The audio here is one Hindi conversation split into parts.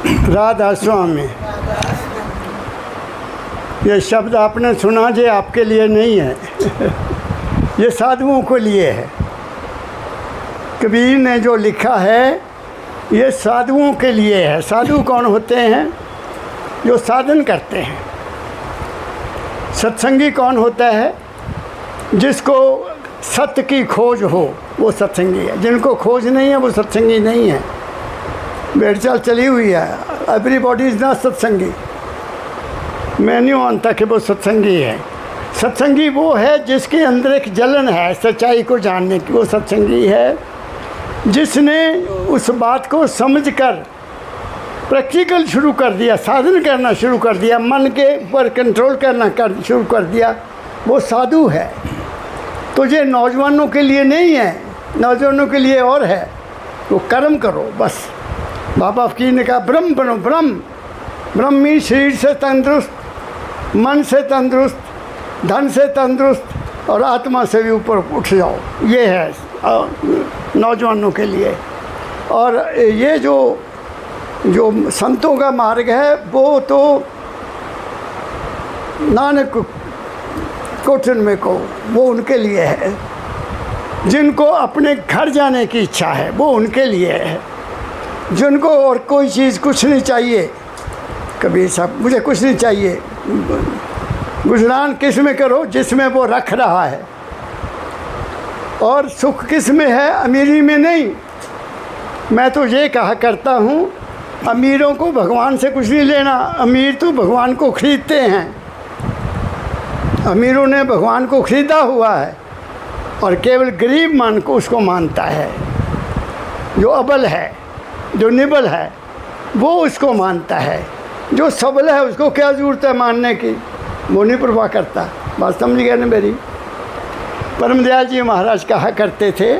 राधा स्वामी। ये शब्द आपने सुना, ये आपके लिए नहीं है ये साधुओं के लिए है। कबीर ने जो लिखा है ये साधुओं के लिए है। साधु कौन होते हैं? जो साधन करते हैं। सत्संगी कौन होता है? जिसको सत्य की खोज हो, वो सत्संगी है। जिनको खोज नहीं है वो सत्संगी नहीं है। भेड़चाल चली हुई है, एवरीबॉडी इज़ नॉट सत्संगी। मैं नहीं मानता कि वो सत्संगी है। सत्संगी वो है जिसके अंदर एक जलन है सच्चाई को जानने की, वो सत्संगी है। जिसने उस बात को समझकर प्रैक्टिकल शुरू कर दिया, साधन करना शुरू कर दिया, मन के ऊपर कंट्रोल करना शुरू कर दिया, वो साधु है। तो ये नौजवानों के लिए नहीं है, नौजवानों के लिए और है। वो कर्म करो बस। बाबा फकीर ने कहा ब्रह्म बनो। ब्रह्मी शरीर से तंदुरुस्त, मन से तंदुरुस्त, धन से तंदुरुस्त और आत्मा से भी ऊपर उठ जाओ। ये है नौजवानों के लिए। और ये जो संतों का मार्ग है वो तो नानक कोठन में को, वो उनके लिए है। जिनको अपने घर जाने की इच्छा है वो उनके लिए है। जिनको और कोई चीज़ कुछ नहीं चाहिए, कबीर साहब मुझे कुछ नहीं चाहिए, गुजरान किस में करो जिसमें वो रख रहा है। और सुख किस में है? अमीरी में नहीं। मैं तो ये कहा करता हूँ, अमीरों को भगवान से कुछ नहीं लेना। अमीर तो भगवान को खरीदते हैं। अमीरों ने भगवान को खरीदा हुआ है और केवल गरीब मन को उसको मानता है। जो अबल है, जो निबल है, वो उसको मानता है। जो सबल है उसको क्या ज़रूरत है मानने की, वो नहीं परवाह करता। बात समझ गए ना मेरी? परमदयाल जी महाराज कहा करते थे,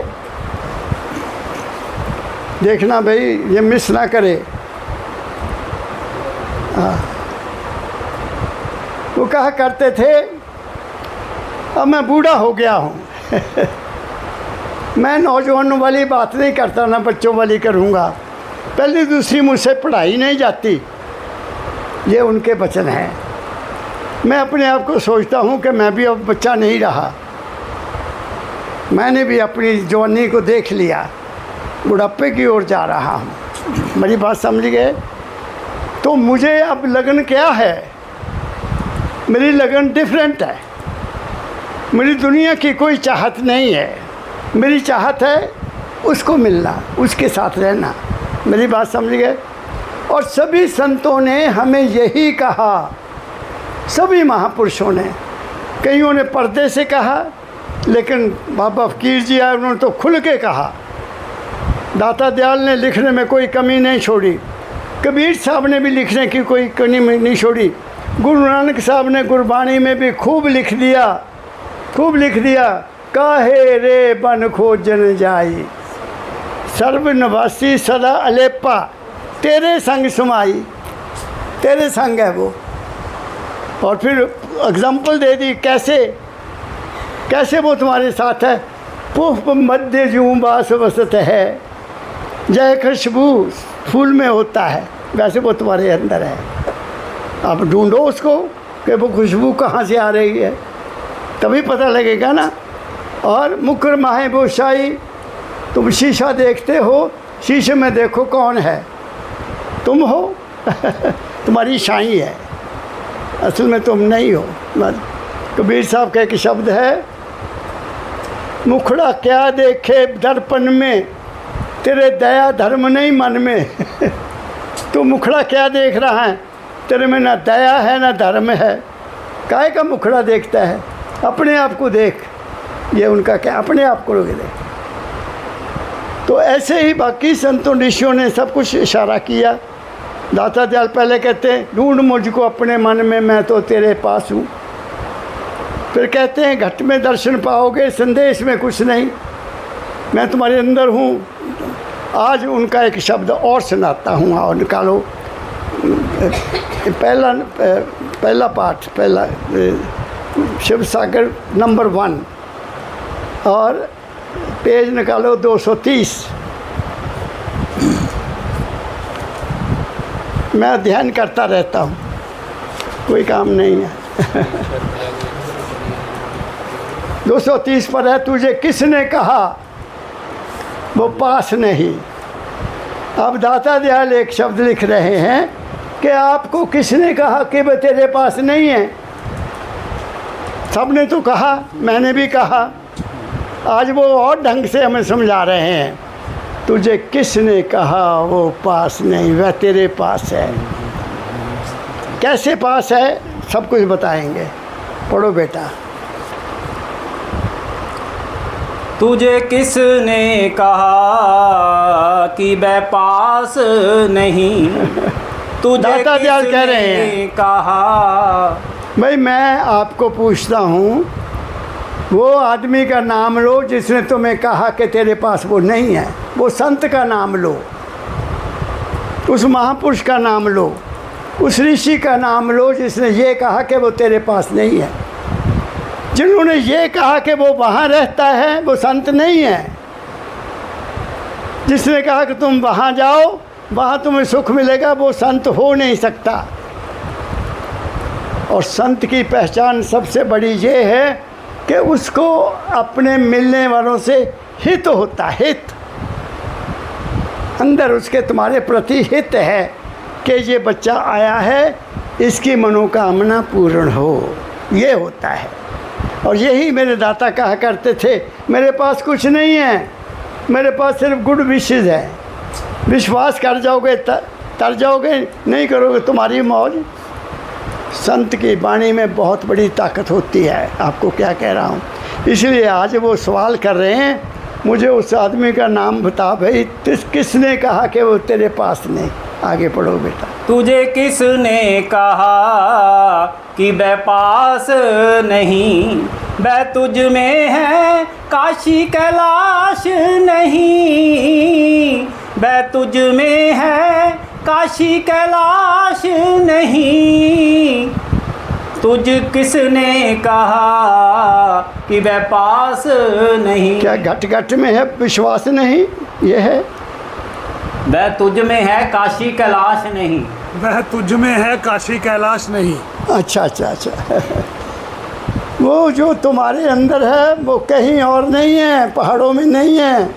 देखना भाई ये मिस ना करे। वो कहा करते थे, अब मैं बूढ़ा हो गया हूँ मैं नौजवानों वाली बात नहीं करता, ना बच्चों वाली करूँगा। पहली दूसरी मुझसे पढ़ाई नहीं जाती। ये उनके वचन हैं। मैं अपने आप को सोचता हूँ कि मैं भी अब बच्चा नहीं रहा। मैंने भी अपनी जवानी को देख लिया, बुढ़ापे की ओर जा रहा हूँ। मेरी बात समझ गए? तो मुझे अब लगन क्या है? मेरी लगन डिफरेंट है। मेरी दुनिया की कोई चाहत नहीं है। मेरी चाहत है उसको मिलना, उसके साथ रहना। मेरी बात समझ गए? और सभी संतों ने हमें यही कहा, सभी महापुरुषों ने। कईयों ने पर्दे से कहा, लेकिन बाबा फकीर जी आए, उन्होंने तो खुल के कहा। दाता दयाल ने लिखने में कोई कमी नहीं छोड़ी। कबीर साहब ने भी लिखने की कोई कमी नहीं छोड़ी। गुरु नानक साहब ने गुरबाणी में भी खूब लिख दिया, खूब लिख दिया। काहे रे बन खोजन जाई, सर्व निवासी सदा अलेपा, तेरे संग समाई। तेरे संग है वो। और फिर एग्जाम्पल दे दी, कैसे वो तुम्हारे साथ है। पुष्प मध्य जूं बास वसत है, जय खुशबू फूल में होता है, वैसे वो तुम्हारे अंदर है। आप ढूंढो उसको कि वो खुशबू कहाँ से आ रही है, तभी पता लगेगा ना। और मुकर माहे बोशाई, तुम शीशा देखते हो, शीशे में देखो कौन है, तुम हो तुम्हारी शाही है, असल में तुम नहीं हो। कबीर साहब का एक शब्द है, मुखड़ा क्या देखे दर्पण में, तेरे दया धर्म नहीं मन में तू मुखड़ा क्या देख रहा है? तेरे में ना दया है ना धर्म है। काहे का मुखड़ा देखता है? अपने आप को देख। ये उनका क्या, अपने आप को देख। तो ऐसे ही बाकी संतों ऋषियों ने सब कुछ इशारा किया। दाता दयाल पहले कहते हैं, ढूंढ मुझको अपने मन में, मैं तो तेरे पास हूँ। फिर कहते हैं, घट में दर्शन पाओगे, संदेश में कुछ नहीं, मैं तुम्हारे अंदर हूँ। आज उनका एक शब्द और सुनाता हूँ, और निकालो पहला पाठ, पहला शिव सागर नंबर 1 और पेज निकालो 230। मैं अध्ययन करता रहता हूँ, कोई काम नहीं है। 230 पर है, तुझे किसने कहा वो पास नहीं। अब दाता दयाल एक शब्द लिख रहे हैं कि आपको किसने कहा कि वह तेरे पास नहीं है। सबने तो कहा, मैंने भी कहा, आज वो और ढंग से हमें समझा रहे हैं। तुझे किसने कहा वो पास नहीं, वह तेरे पास है। कैसे पास है सब कुछ बताएंगे, पढ़ो बेटा। तुझे किसने कहा कि वह पास नहीं, तुझे दाता दयाल कह रहे हैं किसने कहा। भाई मैं आपको पूछता हूँ, वो आदमी का नाम लो जिसने तुम्हें कहा कि तेरे पास वो नहीं है। वो संत का नाम लो, उस महापुरुष का नाम लो, उस ऋषि का नाम लो जिसने ये कहा कि वो तेरे पास नहीं है। जिन्होंने ये कहा कि वो वहाँ रहता है वो संत नहीं है। जिसने कहा कि तुम वहाँ जाओ, वहाँ तुम्हें सुख मिलेगा, वो संत हो नहीं सकता। और संत की पहचान सबसे बड़ी ये है कि उसको अपने मिलने वालों से हित होता, हित अंदर उसके तुम्हारे प्रति हित है कि ये बच्चा आया है, इसकी मनोकामना पूर्ण हो, ये होता है। और यही मेरे दाता कहा करते थे, मेरे पास कुछ नहीं है, मेरे पास सिर्फ गुड विशेस है। विश्वास कर जाओगे तर जाओगे, नहीं करोगे तुम्हारी मौज। संत की वाणी में बहुत बड़ी ताकत होती है, आपको क्या कह रहा हूँ। इसलिए आज वो सवाल कर रहे हैं, मुझे उस आदमी का नाम बता भाई, किसने कहा कि वो तेरे पास नहीं। आगे पढ़ो बेटा। तुझे किसने कहा कि वह पास नहीं, वह तुझ में है काशी कैलाश नहीं, वह तुझ में है काशी कैलाश नहीं। तुझ किसने कहा कि वह पास नहीं। क्या घट घट में है विश्वास नहीं, ये है। वह तुझ में है काशी कैलाश नहीं, वह तुझ में है काशी कैलाश नहीं। अच्छा अच्छा अच्छा। वो जो तुम्हारे अंदर है वो कहीं और नहीं है, पहाड़ों में नहीं है,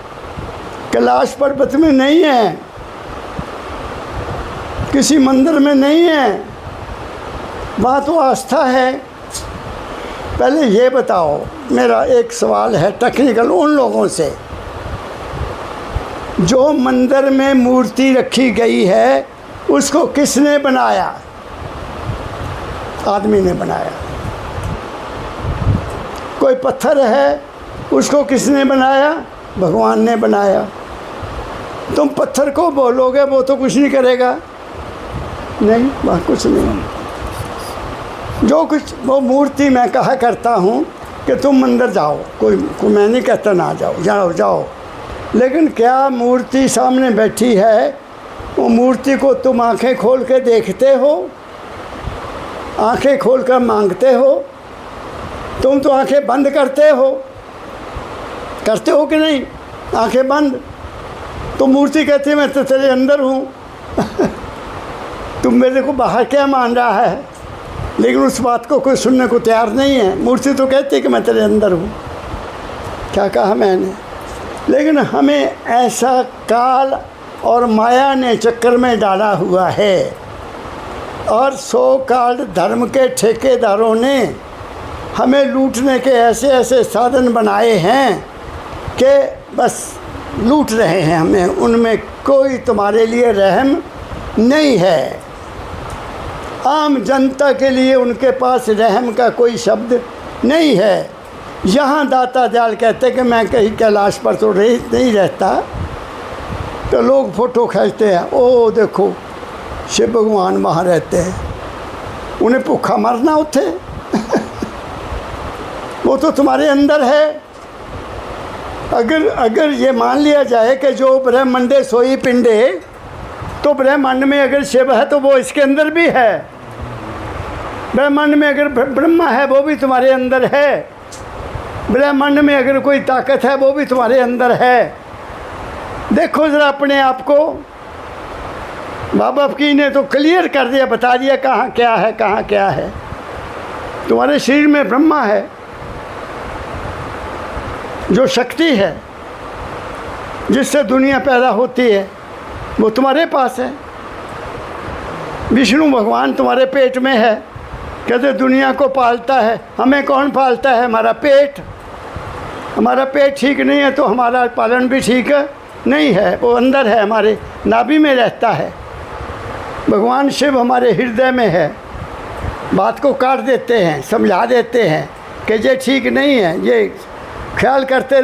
कैलाश पर्वत में नहीं है, किसी मंदिर में नहीं है, वहाँ तो आस्था है। पहले ये बताओ, मेरा एक सवाल है टेक्निकल उन लोगों से, जो मंदिर में मूर्ति रखी गई है उसको किसने बनाया? आदमी ने बनाया। कोई पत्थर है उसको किसने बनाया? भगवान ने बनाया। तुम पत्थर को बोलोगे वो तो कुछ नहीं करेगा, नहीं, वह कुछ नहीं। जो कुछ वो मूर्ति मैं कहा करता हूँ कि तुम मंदिर जाओ, कोई मैं नहीं कहता ना जाओ, जाओ जाओ, लेकिन क्या मूर्ति सामने बैठी है, वो मूर्ति को तुम आंखें खोल के देखते हो? आंखें खोल कर मांगते हो? तुम तो आंखें बंद करते हो कि नहीं? आंखें बंद। तो मूर्ति कहती है मैं तो तेरे अंदर हूँ। तुम मेरे को बाहर क्या मान रहा है? लेकिन उस बात को कोई सुनने को तैयार नहीं है। मूर्ति तो कहती है कि मैं तेरे अंदर हूँ। क्या कहा मैंने? लेकिन हमें ऐसा काल और माया ने चक्कर में डाला हुआ है, और सो काल धर्म के ठेकेदारों ने हमें लूटने के ऐसे ऐसे साधन बनाए हैं कि बस लूट रहे हैं हमें। उनमें कोई तुम्हारे लिए रहम नहीं है। आम जनता के लिए उनके पास रहम का कोई शब्द नहीं है। यहाँ दाता दयाल कहते कि मैं कहीं कैलाश पर तो नहीं रहता, तो लोग फ़ोटो खींचते हैं, ओ देखो शिव भगवान वहाँ रहते हैं, उन्हें भूखा मरना उठे। वो तो तुम्हारे अंदर है। अगर ये मान लिया जाए कि जो ब्रह्मंडे सोई पिंडे, तो ब्रह्मांड में अगर शिव है तो वो इसके अंदर भी है। ब्रह्मांड में अगर ब्रह्मा है वो भी तुम्हारे अंदर है। ब्रह्मांड में अगर कोई ताकत है वो भी तुम्हारे अंदर है। देखो ज़रा अपने आप को, बाबा फकीर ने तो क्लियर कर दिया, बता दिया कहाँ क्या है, कहाँ क्या है। तुम्हारे शरीर में ब्रह्मा है, जो शक्ति है जिससे दुनिया पैदा होती है, वो तुम्हारे पास है। विष्णु भगवान तुम्हारे पेट में है, कहते दुनिया को पालता है। हमें कौन पालता है? हमारा पेट। हमारा पेट ठीक नहीं है तो हमारा पालन भी ठीक नहीं है। वो अंदर है, हमारे नाभि में रहता है। भगवान शिव हमारे हृदय में है। बात को काट देते हैं, समझा देते हैं कि ये ठीक नहीं है, ये ख्याल करते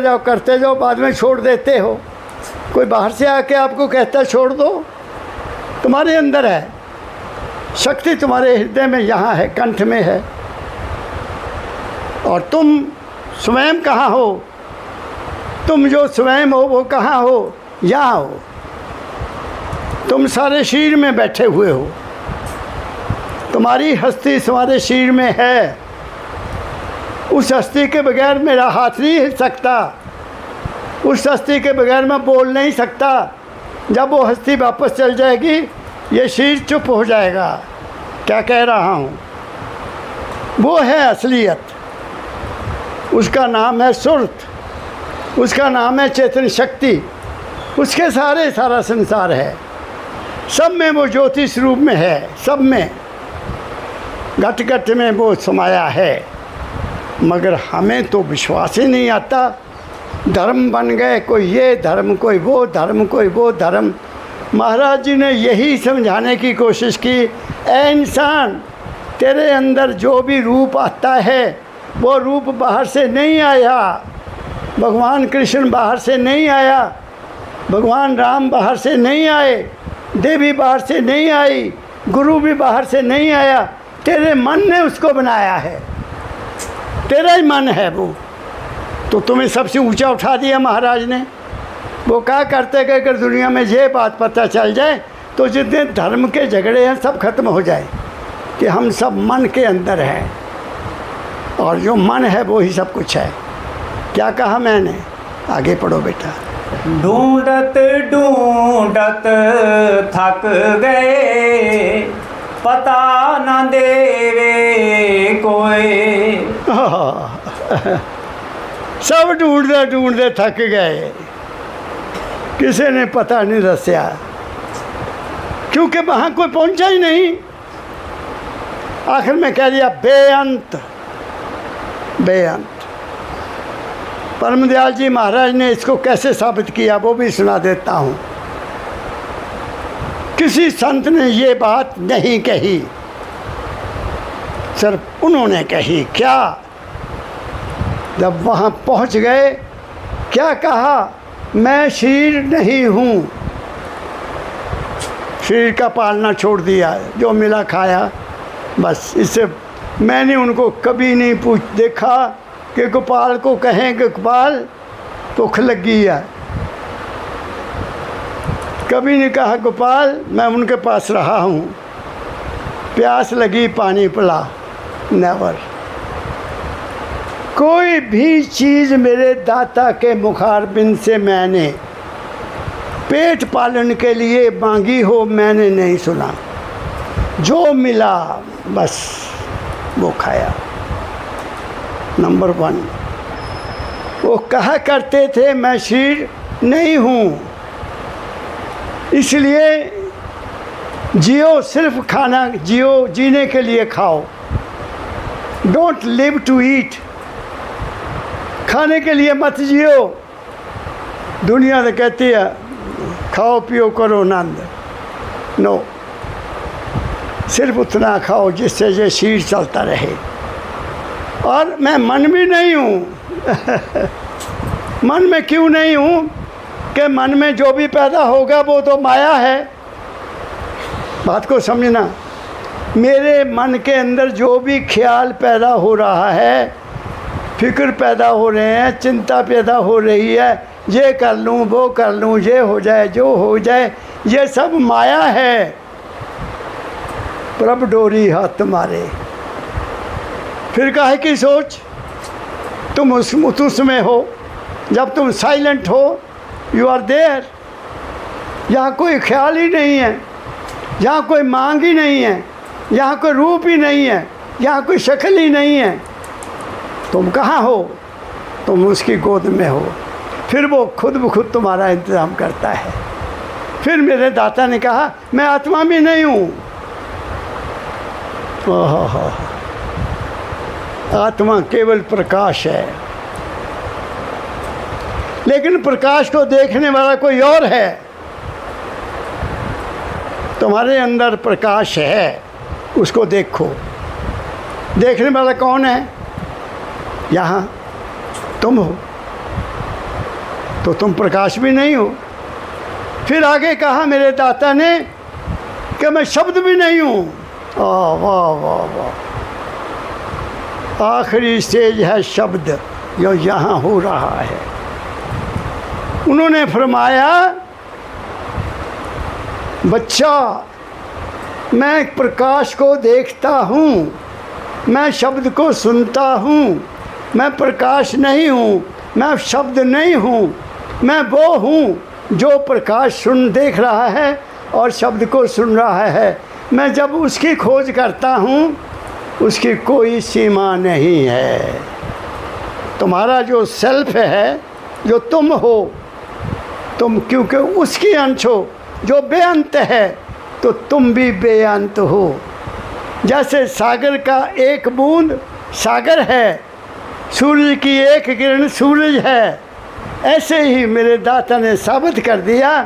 जाओ, बाद में छोड़ देते हो। कोई बाहर से आके आपको कहता है छोड़ दो, तुम्हारे अंदर है शक्ति, तुम्हारे हृदय में यहाँ है, कंठ में है। और तुम स्वयं कहाँ हो? तुम जो स्वयं हो वो कहाँ हो? यहाँ हो। तुम सारे शरीर में बैठे हुए हो। तुम्हारी हस्ती तुम्हारे शरीर में है। उस हस्ती के बगैर मेरा हाथ नहीं हिल सकता। उस हस्ती के बगैर मैं बोल नहीं सकता। जब वो हस्ती वापस चल जाएगी ये शरीर चुप हो जाएगा। क्या कह रहा हूँ? वो है असलियत। उसका नाम है सुरत, उसका नाम है चेतन शक्ति। उसके सारा संसार है। सब में वो ज्योति स्वरूप में है, सब में घट घट में वो समाया है। मगर हमें तो विश्वास ही नहीं आता। धर्म बन गए, कोई ये धर्म, कोई वो धर्म, कोई वो धर्म। महाराज जी ने यही समझाने की कोशिश की, ऐ इंसान, तेरे अंदर जो भी रूप आता है वो रूप बाहर से नहीं आया। भगवान कृष्ण बाहर से नहीं आया, भगवान राम बाहर से नहीं आए, देवी बाहर से नहीं आई, गुरु भी बाहर से नहीं आया। तेरे मन ने उसको बनाया है, तेरा ही मन है वो। तो तुम्हें सबसे ऊंचा उठा दिया महाराज ने। वो क्या करते कि अगर दुनिया में ये बात पता चल जाए तो जितने धर्म के झगड़े हैं सब खत्म हो जाए, कि हम सब मन के अंदर हैं और जो मन है वो ही सब कुछ है। क्या कहा मैंने? आगे पढ़ो बेटा। ढूंढत ढूंढत थक गए, पता न देवे कोई। सब ढूंढते ढूंढते थक गए, किसी ने पता नहीं दसिया, क्योंकि वहाँ कोई पहुँचा ही नहीं। आखिर में कह दिया बेअंत, बेअंत। परमदयाल जी महाराज ने इसको कैसे साबित किया वो भी सुना देता हूँ। किसी संत ने ये बात नहीं कही, सिर्फ उन्होंने कही। क्या? जब वहाँ पहुँच गए क्या कहा? मैं शरीर नहीं हूँ। शरीर का पालना छोड़ दिया, जो मिला खाया बस। इससे मैंने उनको कभी नहीं देखा कि गोपाल को कहें कि गोपाल भूख लगी है। कभी नहीं कहा गोपाल मैं उनके पास रहा हूँ, प्यास लगी पानी पिला। नेवर। कोई भी चीज़ मेरे दाता के मुखारबिंद से मैंने पेट पालन के लिए मांगी हो मैंने नहीं सुना। जो मिला बस वो खाया। नंबर 1। वो कहा करते थे मैं शरीर नहीं हूँ, इसलिए जियो, सिर्फ खाना जियो, जीने के लिए खाओ। Don't live to eat. खाने के लिए मत जियो। दुनिया तो कहती है खाओ पियो करो आनंद। नो, सिर्फ उतना खाओ जिससे ये शरीर चलता रहे। और मैं मन भी नहीं हूँ। मन में क्यों नहीं हूँ? कि मन में जो भी पैदा होगा वो तो माया है। बात को समझना। मेरे मन के अंदर जो भी ख्याल पैदा हो रहा है, फिक्र पैदा हो रहे हैं, चिंता पैदा हो रही है, ये कर लूँ वो कर लूँ, ये हो जाए जो हो जाए, ये सब माया है। प्रभ डोरी हाथ तुम्हारे। फिर काहे की सोच? तुम उसमें हो। जब तुम साइलेंट हो, यू आर देयर। यहाँ कोई ख्याल ही नहीं है। यहाँ कोई मांग ही नहीं है, यहाँ कोई रूप ही नहीं है, यहाँ कोई शक्ल ही नहीं है, तुम कहाँ हो? तुम उसकी गोद में हो। फिर वो खुद ब खुद तुम्हारा इंतज़ाम करता है। फिर मेरे दाता ने कहा मैं आत्मा भी नहीं हूँ। ओहो, आत्मा केवल प्रकाश है, लेकिन प्रकाश को देखने वाला कोई और है। तुम्हारे अंदर प्रकाश है, उसको देखो। देखने वाला कौन है? यहाँ तुम हो, तो तुम प्रकाश भी नहीं हो। फिर आगे कहा मेरे दाता ने कि मैं शब्द भी नहीं हूँ। वाह वाह वाह वाह, आखिरी स्टेज है शब्द, जो यहाँ हो रहा है। उन्होंने फरमाया बच्चा, मैं प्रकाश को देखता हूँ, मैं शब्द को सुनता हूँ, मैं प्रकाश नहीं हूँ, मैं शब्द नहीं हूँ, मैं वो हूँ जो प्रकाश देख रहा है और शब्द को सुन रहा है। मैं जब उसकी खोज करता हूँ, उसकी कोई सीमा नहीं है। तुम्हारा जो सेल्फ है, जो तुम हो, तुम क्योंकि उसकी अंश हो जो बेअंत है, तो तुम भी बेअंत हो। जैसे सागर का एक बूंद सागर है, सूरज की एक किरण सूरज है, ऐसे ही मेरे दाता ने साबित कर दिया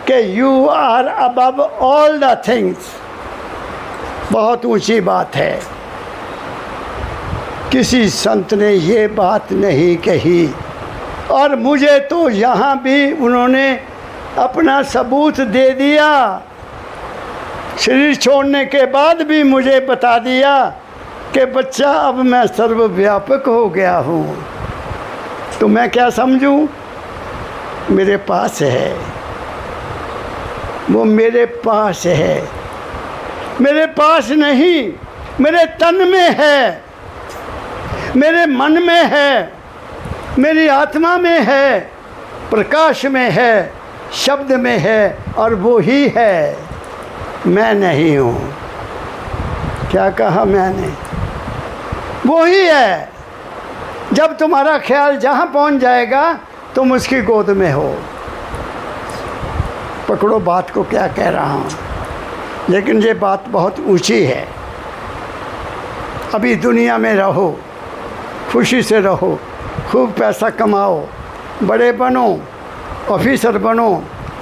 कि you are above all the things. बहुत ऊंची बात है। किसी संत ने ये बात नहीं कही, और मुझे तो यहाँ भी उन्होंने अपना सबूत दे दिया। शरीर छोड़ने के बाद भी मुझे बता दिया कि बच्चा, अब मैं सर्वव्यापक हो गया हूँ। तो मैं क्या समझूं? मेरे पास है, वो मेरे पास है। मेरे पास नहीं, मेरे तन में है, मेरे मन में है, मेरी आत्मा में है, प्रकाश में है, शब्द में है, और वो ही है, मैं नहीं हूँ। क्या कहा मैंने? वो ही है। जब तुम्हारा ख्याल जहाँ पहुँच जाएगा, तुम उसकी गोद में हो। पकड़ो बात को, क्या कह रहा हूँ। लेकिन ये बात बहुत ऊंची है। अभी दुनिया में रहो, खुशी से रहो, खूब पैसा कमाओ, बड़े बनो, ऑफिसर बनो,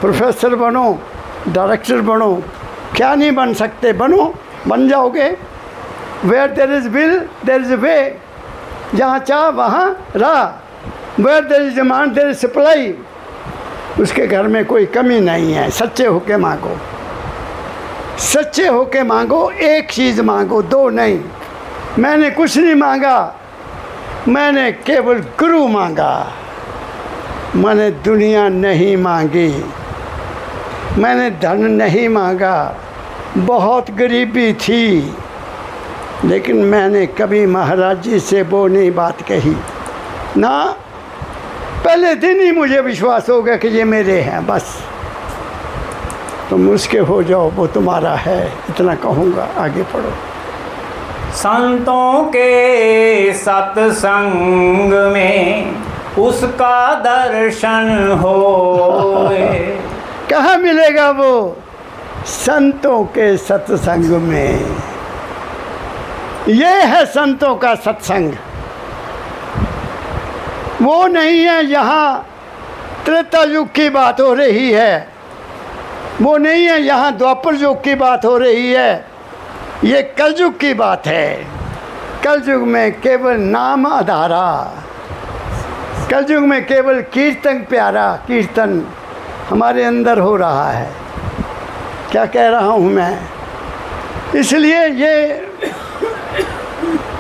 प्रोफेसर बनो, डायरेक्टर बनो। क्या नहीं बन सकते? बनो, बन जाओगे। Where there is will there is way. जहाँ चाह वहाँ राह। Where there is demand there is supply. उसके घर में कोई कमी नहीं है। सच्चे होके मांगो, सच्चे होके मांगो। एक चीज़ मांगो, दो नहीं। मैंने कुछ नहीं मांगा, मैंने केवल गुरु मांगा। मैंने दुनिया नहीं मांगी, मैंने धन नहीं मांगा। बहुत गरीबी थी, लेकिन मैंने कभी महाराज जी से वो नहीं बात कही ना। पहले दिन ही मुझे विश्वास हो गया कि ये मेरे हैं। बस तुम उसके हो जाओ, वो तुम्हारा है। इतना कहूँगा। आगे पढ़ो। संतों के सत्संग में उसका दर्शन होए। कहाँ मिलेगा वो? संतों के सत्संग में। ये है संतों का सत्संग। वो नहीं है यहाँ त्रेता युग की बात हो रही है, वो नहीं है यहाँ द्वापर युग की बात हो रही है। ये कलयुग की बात है। कलयुग में केवल नाम आधारा, कलयुग में केवल कीर्तन प्यारा। कीर्तन हमारे अंदर हो रहा है। क्या कह रहा हूँ मैं? इसलिए ये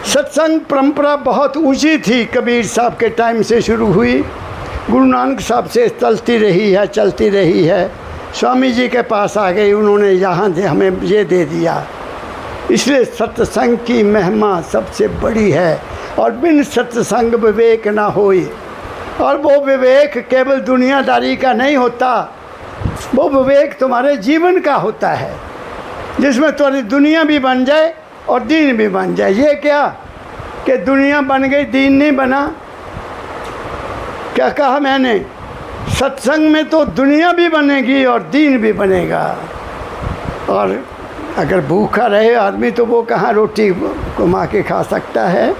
सत्संग परंपरा बहुत ऊंची थी। कबीर साहब के टाइम से शुरू हुई, गुरु नानक साहब से चलती रही है, चलती रही है। स्वामी जी के पास आ गई, उन्होंने यहाँ से हमें ये दे दिया। इसलिए सत्संग की महिमा सबसे बड़ी है। और बिन सत्संग विवेक ना होई। और वो विवेक केवल दुनियादारी का नहीं होता, वो विवेक तुम्हारे जीवन का होता है। जिसमें तुम्हारी दुनिया भी बन जाए और दीन भी बन जाए। ये क्या कि दुनिया बन गई दीन नहीं बना? क्या कहा मैंने? सत्संग में तो दुनिया भी बनेगी और दीन भी बनेगा। और अगर भूखा रहे आदमी तो वो कहाँ रोटी कमा के खा सकता है?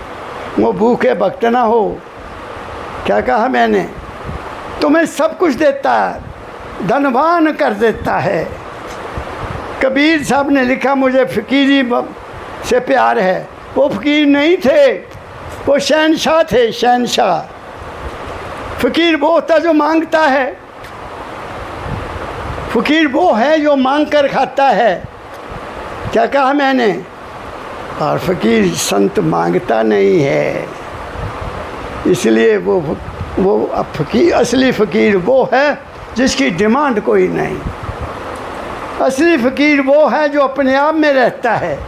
वो भूखे वक्त ना हो। क्या कहा मैंने? तुम्हें सब कुछ देता है, धनवान कर देता है। कबीर साहब ने लिखा मुझे फ़कीरी से प्यार है। वो फ़कीर नहीं थे, वो शहनशाह थे, शहनशाह। फ़कीर वो होता जो मांगता है, फ़कीर वो है जो मांग कर खाता है। क्या कहा मैंने? और फ़कीर संत मांगता नहीं है, इसलिए वो फ़कीर, असली फ़कीर वो है जिसकी डिमांड कोई नहीं। असली फ़कीर वो है जो अपने आप में रहता है।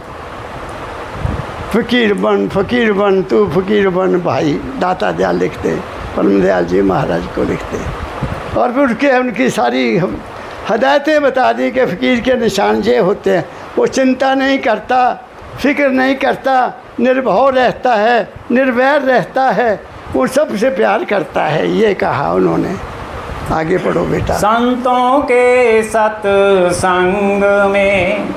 फ़कीर बन तू फ़कीर बन भाई, दाता दयाल लिखते, परम दयाल जी महाराज को लिखते। और फिर उनकी सारी हदायतें बता दी कि फ़कीर के निशान ये होते हैं। वो चिंता नहीं करता, फिक्र नहीं करता, निर्भय रहता है, निर्वैर रहता है, वो सबसे प्यार करता है। ये कहा उन्होंने। आगे पढ़ो बेटा। संतों के सत्संग में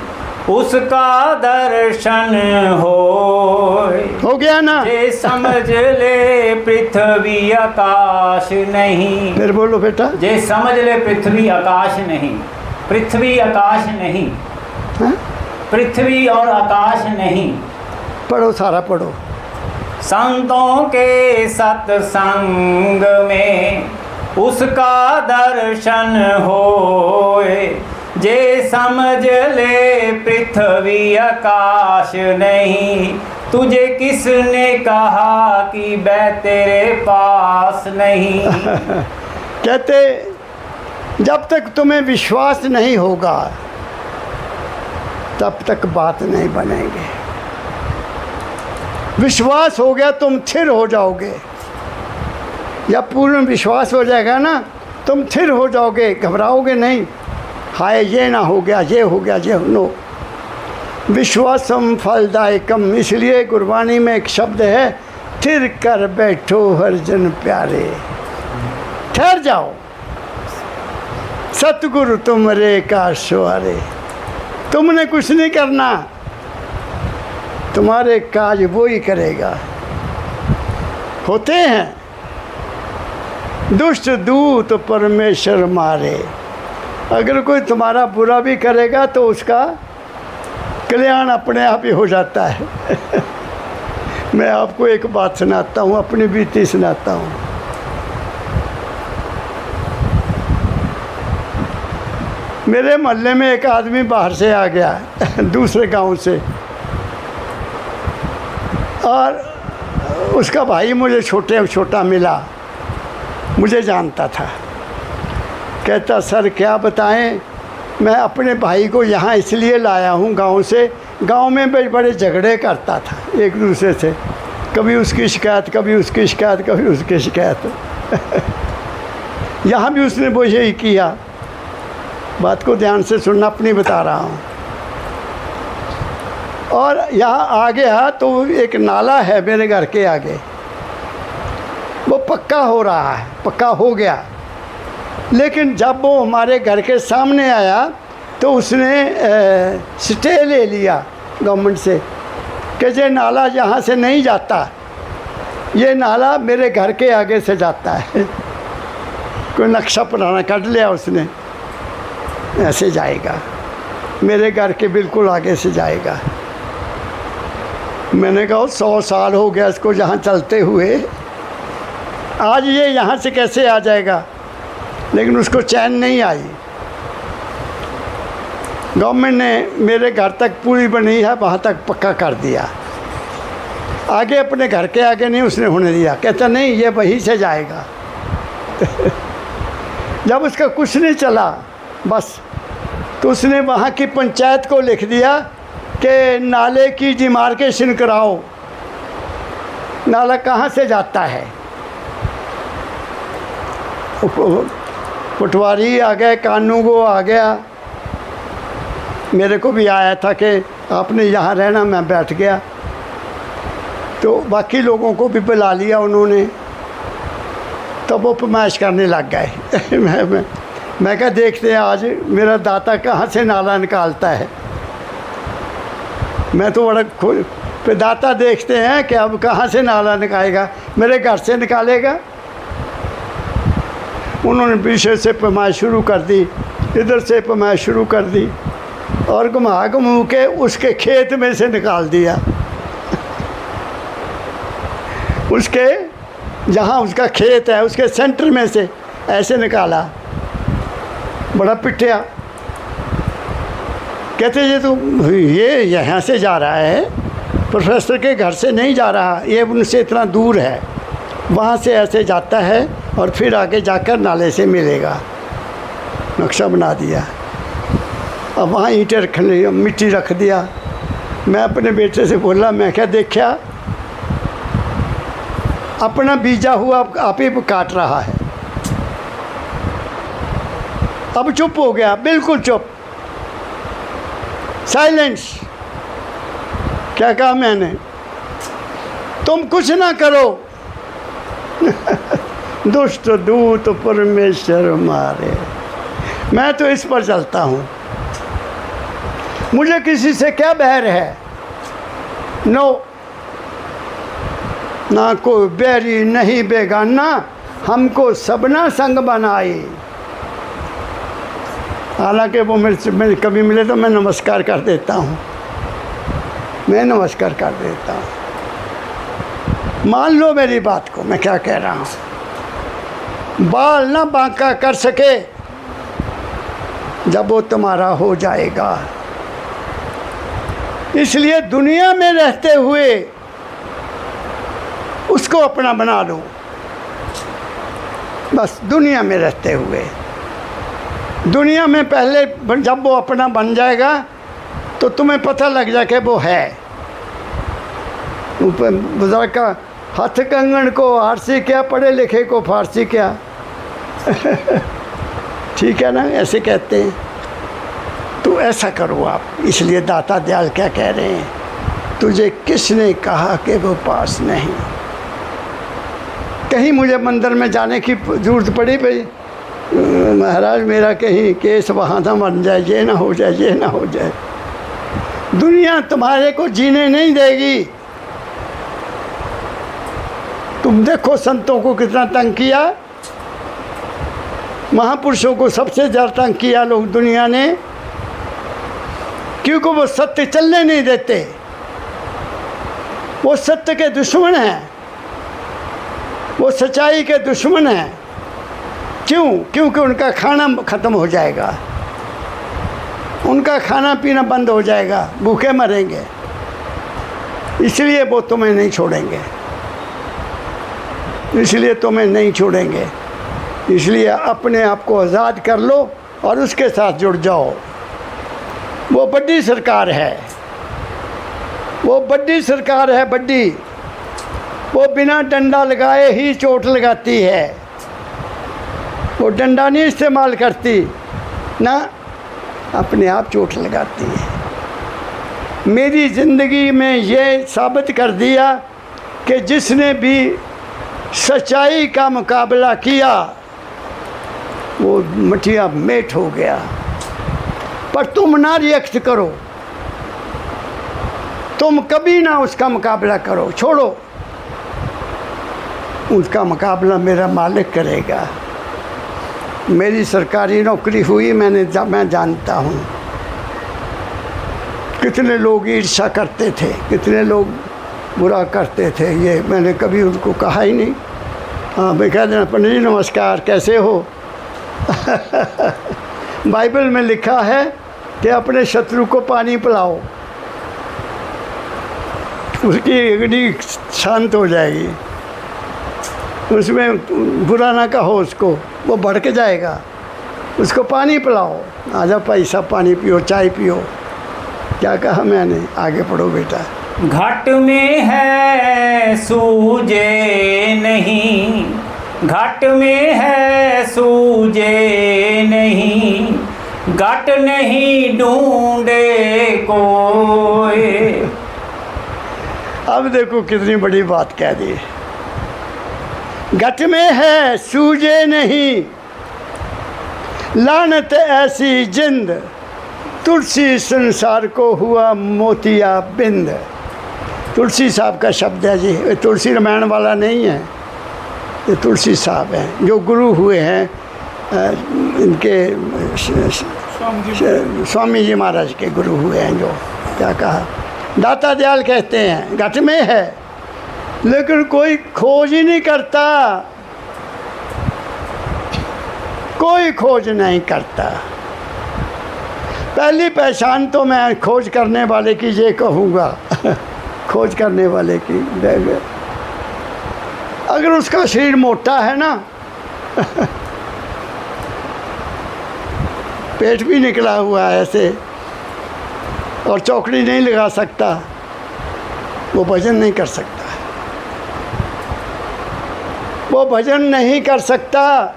उसका दर्शन हो गया ना? जे समझ ले पृथ्वी आकाश नहीं। फिर बोलो बेटा। जे समझ ले पृथ्वी आकाश नहीं। पृथ्वी आकाश नहीं। हा? पृथ्वी और आकाश नहीं। पढ़ो, सारा पढ़ो। संतों के सत्संग में उसका दर्शन होए जे समझ ले पृथ्वी आकाश नहीं। तुझे किसने कहा कि मैं तेरे पास नहीं। कहते जब तक तुम्हें विश्वास नहीं होगा तब तक बात नहीं बनेगी। विश्वास हो गया तुम स्थिर हो जाओगे। जब पूर्ण विश्वास हो जाएगा ना तुम स्थिर हो जाओगे, घबराओगे नहीं। हाय ये ना हो गया, ये हो गया, ये नो। विश्वासम फलदायकम, इसलिए गुरबानी में एक शब्द है, स्थिर कर बैठो हर जन प्यारे। ठहर जाओ, सतगुरु तुमरे का सवारे। तुमने कुछ नहीं करना, तुम्हारे काज वो ही करेगा। होते हैं दुष्ट दूत परमेश्वर मारे। अगर कोई तुम्हारा बुरा भी करेगा तो उसका कल्याण अपने आप ही हो जाता है। मैं आपको एक बात सुनाता हूँ, अपनी बीती सुनाता हूँ। मेरे मोहल्ले में एक आदमी बाहर से आ गया दूसरे गांव से, और उसका भाई मुझे छोटा मिला, मुझे जानता था। कहता सर क्या बताएं, मैं अपने भाई को यहाँ इसलिए लाया हूँ गांव से। गांव में बड़े झगड़े करता था एक दूसरे से, कभी उसकी शिकायत, कभी उसकी शिकायत, कभी उसकी शिकायत। यहाँ भी उसने वो यही किया। बात को ध्यान से सुनना, अपनी बता रहा हूँ। और यहाँ आ गया तो एक नाला है मेरे घर के आगे, वो पक्का हो रहा है, पक्का हो गया। लेकिन जब वो हमारे घर के सामने आया तो उसने स्टे ले लिया गवर्नमेंट से कि ये नाला यहाँ से नहीं जाता, ये नाला मेरे घर के आगे से जाता है। कोई नक्शा पुराना काट लिया उसने, ऐसे जाएगा, मेरे घर के बिल्कुल आगे से जाएगा। मैंने कहा 100 साल हो गया इसको यहाँ चलते हुए, आज ये यहाँ से कैसे आ जाएगा। लेकिन उसको चैन नहीं आई। गवर्नमेंट ने मेरे घर तक पूरी बनी है, वहाँ तक पक्का कर दिया। आगे अपने घर के आगे नहीं उसने होने दिया। कहता नहीं ये वहीं से जाएगा। जब उसका कुछ नहीं चला बस, तो उसने वहाँ की पंचायत को लिख दिया कि नाले की डिमार्केशन कराओ, नाला कहाँ से जाता है। पटवारी आ गए, कानूगो आ गया, मेरे को भी आया था कि आपने यहाँ रहना, मैं बैठ गया। तो बाकी लोगों को भी बुला लिया उन्होंने, तब वो फरमाइश करने लग गए। मैं कहा देखते हैं आज मेरा दाता कहाँ से नाला निकालता है। मैं तो बड़ा खुश, फिर दाता देखते हैं कि अब कहाँ से नाला निकालेगा, मेरे घर से निकालेगा। उन्होंने पीछे से फरमाइश शुरू कर दी, इधर से फरमाइश शुरू कर दी, और घुमा घुमू के उसके खेत में से निकाल दिया। उसके जहाँ उसका खेत है उसके सेंटर में से ऐसे निकाला, बड़ा पिटिया। कहते ये तो ये यहाँ से जा रहा है, प्रोफेसर के घर से नहीं जा रहा, ये उनसे इतना दूर है, वहाँ से ऐसे जाता है और फिर आगे जाकर नाले से मिलेगा। नक्शा बना दिया। अब वहाँ ईंटें रख ली, मिट्टी रख दिया। मैं अपने बेटे से बोला, मैं क्या देखा अपना बीजा हुआ आप ही काट रहा है। अब चुप हो गया, बिल्कुल चुप, साइलेंस। क्या कहा मैंने, तुम कुछ ना करो। दुष्ट दूत परमेश्वर मारे। मैं तो इस पर चलता हूँ, मुझे किसी से क्या बैर है। नो, ना कोई बैरी नहीं बेगाना, हमको सबना संग बनाए। हालांकि वो मेरे कभी मिले तो मैं नमस्कार कर देता हूँ, मैं नमस्कार कर देता हूँ। मान लो मेरी बात को, मैं क्या कह रहा हूँ। बाल ना बांका कर सके जब वो तुम्हारा हो जाएगा। इसलिए दुनिया में रहते हुए उसको अपना बना लो, बस दुनिया में रहते हुए। दुनिया में पहले जब वो अपना बन जाएगा तो तुम्हें पता लग जाए कि वो है। ऊपर बुजुर्ग का हाथ कंगन को आरसी क्या, पढ़े लिखे को फारसी क्या। ठीक है ना, ऐसे कहते हैं। तो ऐसा करो आप। इसलिए दाता दयाल क्या कह रहे हैं, तुझे किसने कहा कि वो पास नहीं। कहीं मुझे मंदिर में जाने की ज़रूरत पड़ी भाई, महाराज मेरा कहीं केस वहाँ ना बन जाए, ये ना हो जाए, ये ना हो जाए। दुनिया तुम्हारे को जीने नहीं देगी। तुम देखो संतों को कितना तंग किया, महापुरुषों को सबसे ज़्यादा तंग किया लोग दुनिया ने, क्योंकि वो सत्य चलने नहीं देते। वो सत्य के दुश्मन हैं, वो सच्चाई के दुश्मन हैं। क्यों? क्योंकि उनका खाना ख़त्म हो जाएगा, उनका खाना पीना बंद हो जाएगा, भूखे मरेंगे। इसलिए वो तुम्हें नहीं छोड़ेंगे, इसलिए तुम्हें नहीं छोड़ेंगे। इसलिए अपने आप को आज़ाद कर लो और उसके साथ जुड़ जाओ। वो बड़ी सरकार है, वो बड़ी सरकार है, बड़ी। वो बिना डंडा लगाए ही चोट लगाती है, वो डंडा नहीं इस्तेमाल करती ना, अपने आप चोट लगाती है। मेरी ज़िंदगी में ये साबित कर दिया कि जिसने भी सच्चाई का मुकाबला किया वो मटिया मेट हो गया। पर तुम ना रिएक्ट करो, तुम कभी ना उसका मुकाबला करो, छोड़ो। उसका मुकाबला मेरा मालिक करेगा। मेरी सरकारी नौकरी हुई, मैं जानता हूँ कितने लोग ईर्ष्या करते थे, कितने लोग बुरा करते थे। ये मैंने कभी उनको कहा ही नहीं। हाँ भाई कह देना, पंडित जी नमस्कार, कैसे हो। बाइबल में लिखा है कि अपने शत्रु को पानी पिलाओ, उसकी अग्नि शांत हो जाएगी। उसमें बुरा ना कहो उसको, वो भड़क जाएगा। उसको पानी पिलाओ, आजा भाई साहब पानी पियो, चाय पियो। क्या कहा मैंने, आगे पढ़ो बेटा। घट में है सूझे नहीं, घट में है सूझे नहीं, घट नहीं ढूंढे कोई। अब देखो कितनी बड़ी बात कह दी। घट में है सूझे नहीं, लानत ऐसी जिंद, तुलसी संसार को हुआ मोतिया बिंद। तुलसी साहब का शब्द है जी, ये तुलसी रामायण वाला नहीं है, ये तुलसी साहब हैं जो गुरु हुए हैं इनके स्वामी जी महाराज के गुरु हुए हैं। जो क्या कहा, दाता दयाल कहते हैं घट में है लेकिन कोई खोज ही नहीं करता, कोई खोज नहीं करता। पहली पहचान तो मैं खोज करने वाले की ये कहूँगा खोज करने वाले की, अगर उसका शरीर मोटा है ना पेट भी निकला हुआ है ऐसे और चौकड़ी नहीं लगा सकता, वो भजन नहीं कर सकता, वो भजन नहीं कर सकता।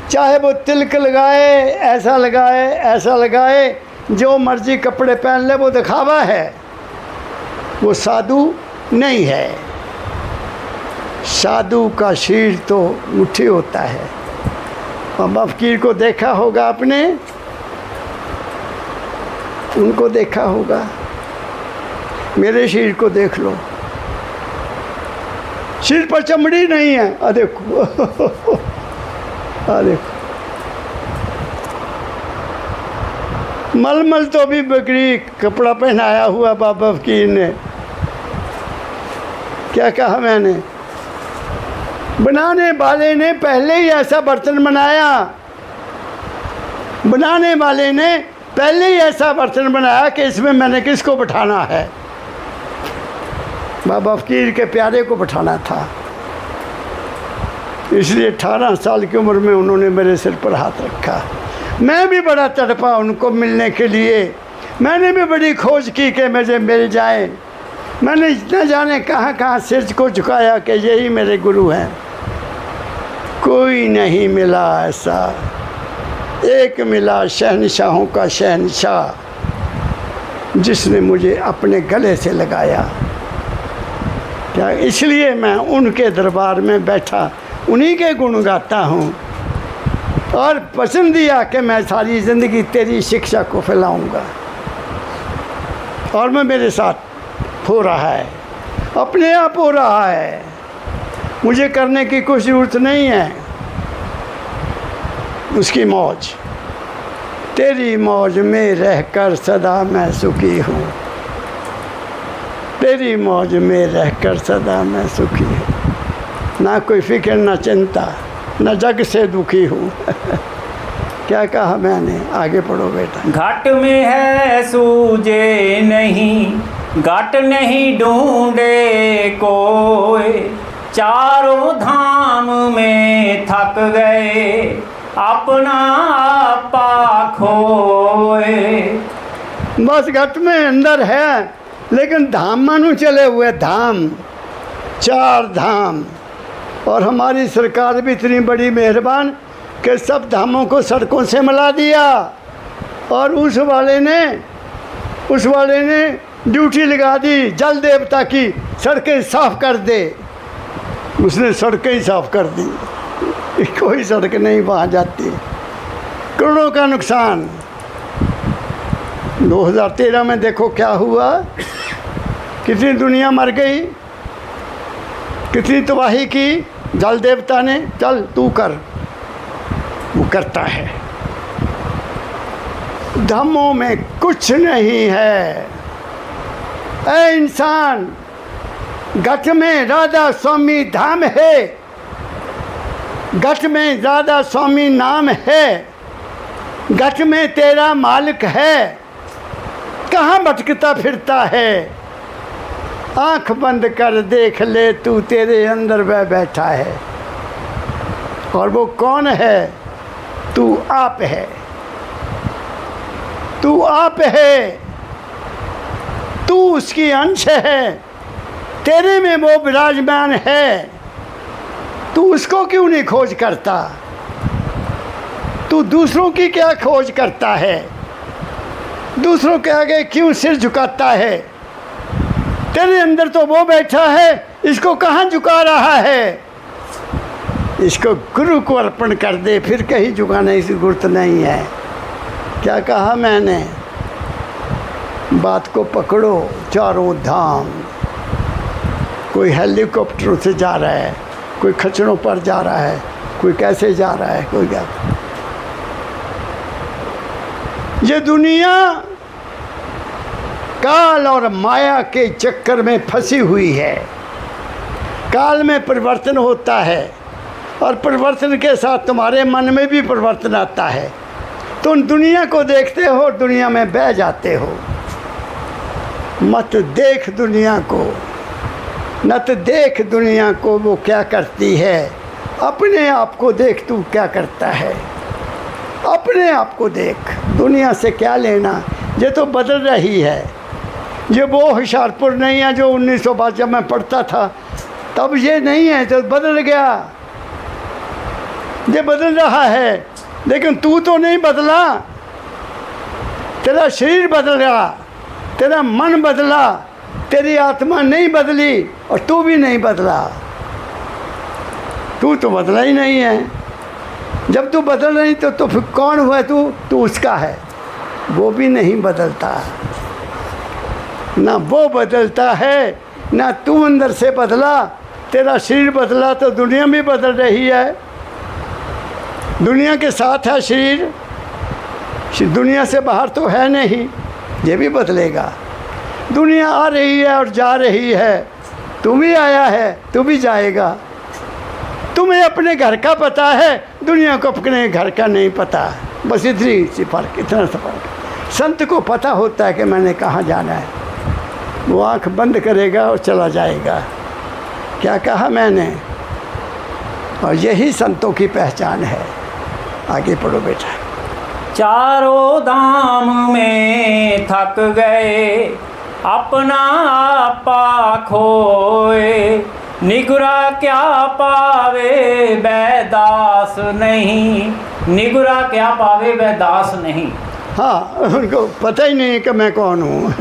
चाहे वो तिलक लगाए, ऐसा लगाए, ऐसा लगाए, जो मर्जी कपड़े पहन ले, वो दिखावा है, वो साधु नहीं है। साधु का शरीर तो मुट्ठी होता है। बाबा फकीर को देखा होगा आपने, उनको देखा होगा, मेरे शरीर को देख लो, सिर पर चमड़ी नहीं है। आ देखो आ देखो, मलमल तो भी बकरी कपड़ा पहनाया हुआ बाबा फकीर ने। क्या कहा मैंने, बनाने वाले ने पहले ही ऐसा बर्तन बनाया, बनाने वाले ने पहले ही ऐसा बर्तन बनाया कि इसमें मैंने किसको बिठाना है, बाबा फकीर के प्यारे को बिठाना था। इसलिए 18 साल की उम्र में उन्होंने मेरे सिर पर हाथ रखा। मैं भी बड़ा तड़पा उनको मिलने के लिए, मैंने भी बड़ी खोज की कि मुझे मिल जाए। मैंने इतना जाने कहाँ कहाँ सिर को झुकाया कि यही मेरे गुरु हैं, कोई नहीं मिला ऐसा। एक मिला शहनशाहों का शहनशाह, जिसने मुझे अपने गले से लगाया। क्या इसलिए मैं उनके दरबार में बैठा उन्हीं के गुण गाता हूँ और पसंद दिया कि मैं सारी ज़िंदगी तेरी शिक्षा को फैलाऊँगा। और मैं मेरे साथ हो रहा है, अपने आप हो रहा है, मुझे करने की कोई ज़रूरत नहीं है। उसकी मौज, तेरी मौज में रहकर सदा मैं सुखी हूँ, तेरी मौज में रहकर सदा मैं सुखी हूँ। ना कोई फिक्र ना चिंता, न जग से दुखी हूँ क्या कहा मैंने, आगे पढ़ो बेटा। घट में है सूझे नहीं, घट नहीं ढूंढे कोई, चारों धाम में थक गए अपना आपा खोए। बस घट में अंदर है लेकिन धाम मानू चले हुए, धाम, 4 धाम। और हमारी सरकार भी इतनी बड़ी मेहरबान कि सब धामों को सड़कों से मिला दिया। और उस वाले ने ड्यूटी लगा दी जल देवता की, सड़कें साफ कर दे। उसने सड़कें ही साफ कर दी, कोई सड़क नहीं वहाँ जाती। करोड़ों का नुकसान। 2013 में देखो क्या हुआ, कितनी दुनिया मर गई, कितनी तबाही की। जल देवता ने, चल तू कर, वो करता है। धामों में कुछ नहीं है। ऐ इंसान, घट में राधा स्वामी धाम है, घट में राधा स्वामी नाम है, घट में तेरा मालिक है, कहाँ भटकता फिरता है। आँख बंद कर देख ले तू, तेरे अंदर वह बैठा है। और वो कौन है, तू आप है, तू आप है, तू उसकी अंश है, तेरे में वो विराजमान है। तू उसको क्यों नहीं खोज करता, तू दूसरों की क्या खोज करता है। दूसरों के आगे क्यों सिर झुकाता है? तेरे अंदर तो वो बैठा है, इसको कहाँ झुका रहा है? इसको गुरु को अर्पण कर दे, फिर कहीं झुकाने की जरूरत नहीं है। क्या कहा मैंने? बात को पकड़ो चारों धाम। कोई हेलीकॉप्टरों से जा रहा है, कोई खच्चरों पर जा रहा है, कोई कैसे जा रहा है, कोई क्या। ये दुनिया काल और माया के चक्कर में फंसी हुई है। काल में परिवर्तन होता है और परिवर्तन के साथ तुम्हारे मन में भी परिवर्तन आता है। तुम दुनिया को देखते हो, दुनिया में बह जाते हो। मत देख दुनिया को, नत देख दुनिया को वो क्या करती है। अपने आप को देख तू क्या करता है। अपने आप को देख। दुनिया से क्या लेना, ये तो बदल रही है। ये वो होशियारपुर नहीं है जो 1952 जब मैं पढ़ता था तब ये नहीं है, तो बदल गया। ये बदल रहा है, लेकिन तू तो नहीं बदला। तेरा शरीर बदल रहा, तेरा मन बदला, तेरी आत्मा नहीं बदली और तू भी नहीं बदला। तू तो बदला ही नहीं है। जब तू बदल नहीं तो फिर कौन हुआ तू? तू उसका है। वो भी नहीं बदलता, ना वो बदलता है, ना तू अंदर से बदला। तेरा शरीर बदला तो दुनिया भी बदल रही है। दुनिया के साथ है शरीर, दुनिया से बाहर तो है नहीं। ये भी बदलेगा। दुनिया आ रही है और जा रही है। तू भी आया है, तू भी जाएगा। तुम्हें अपने घर का पता है, दुनिया को अपने घर का नहीं पता। बस इतनी सी फर्क, इतना सा फर्क। संत को पता होता है कि मैंने कहाँ जाना है। वो आँख बंद करेगा और चला जाएगा। क्या कहा मैंने? और यही संतों की पहचान है। आगे पढ़ो बेटा। चारों धाम में थक गए, अपना आपा खोए। निगुरा क्या पावे बैदास नहीं, निगुरा क्या पावे बैदास नहीं। हाँ, उनको पता ही नहीं है कि मैं कौन हूँ।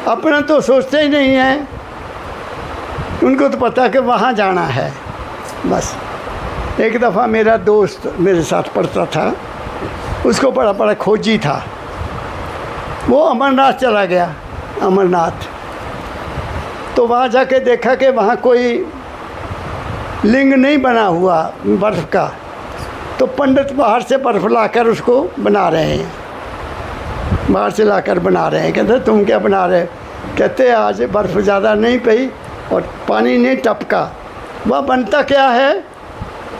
अपना तो सोचते ही नहीं है। उनको तो पता कि वहाँ जाना है बस। एक दफ़ा मेरा दोस्त मेरे साथ पढ़ता था, उसको बड़ा बड़ा खोजी था। वो अमरनाथ चला गया, अमरनाथ। तो वहाँ जाके देखा कि वहाँ कोई लिंग नहीं बना हुआ बर्फ़ का। तो पंडित बाहर से बर्फ़ लाकर उसको बना रहे हैं, बाहर से लाकर बना रहे हैं। कहते तुम क्या बना रहे? कहते आज बर्फ़ ज़्यादा नहीं पई और पानी नहीं टपका। वह बनता क्या है?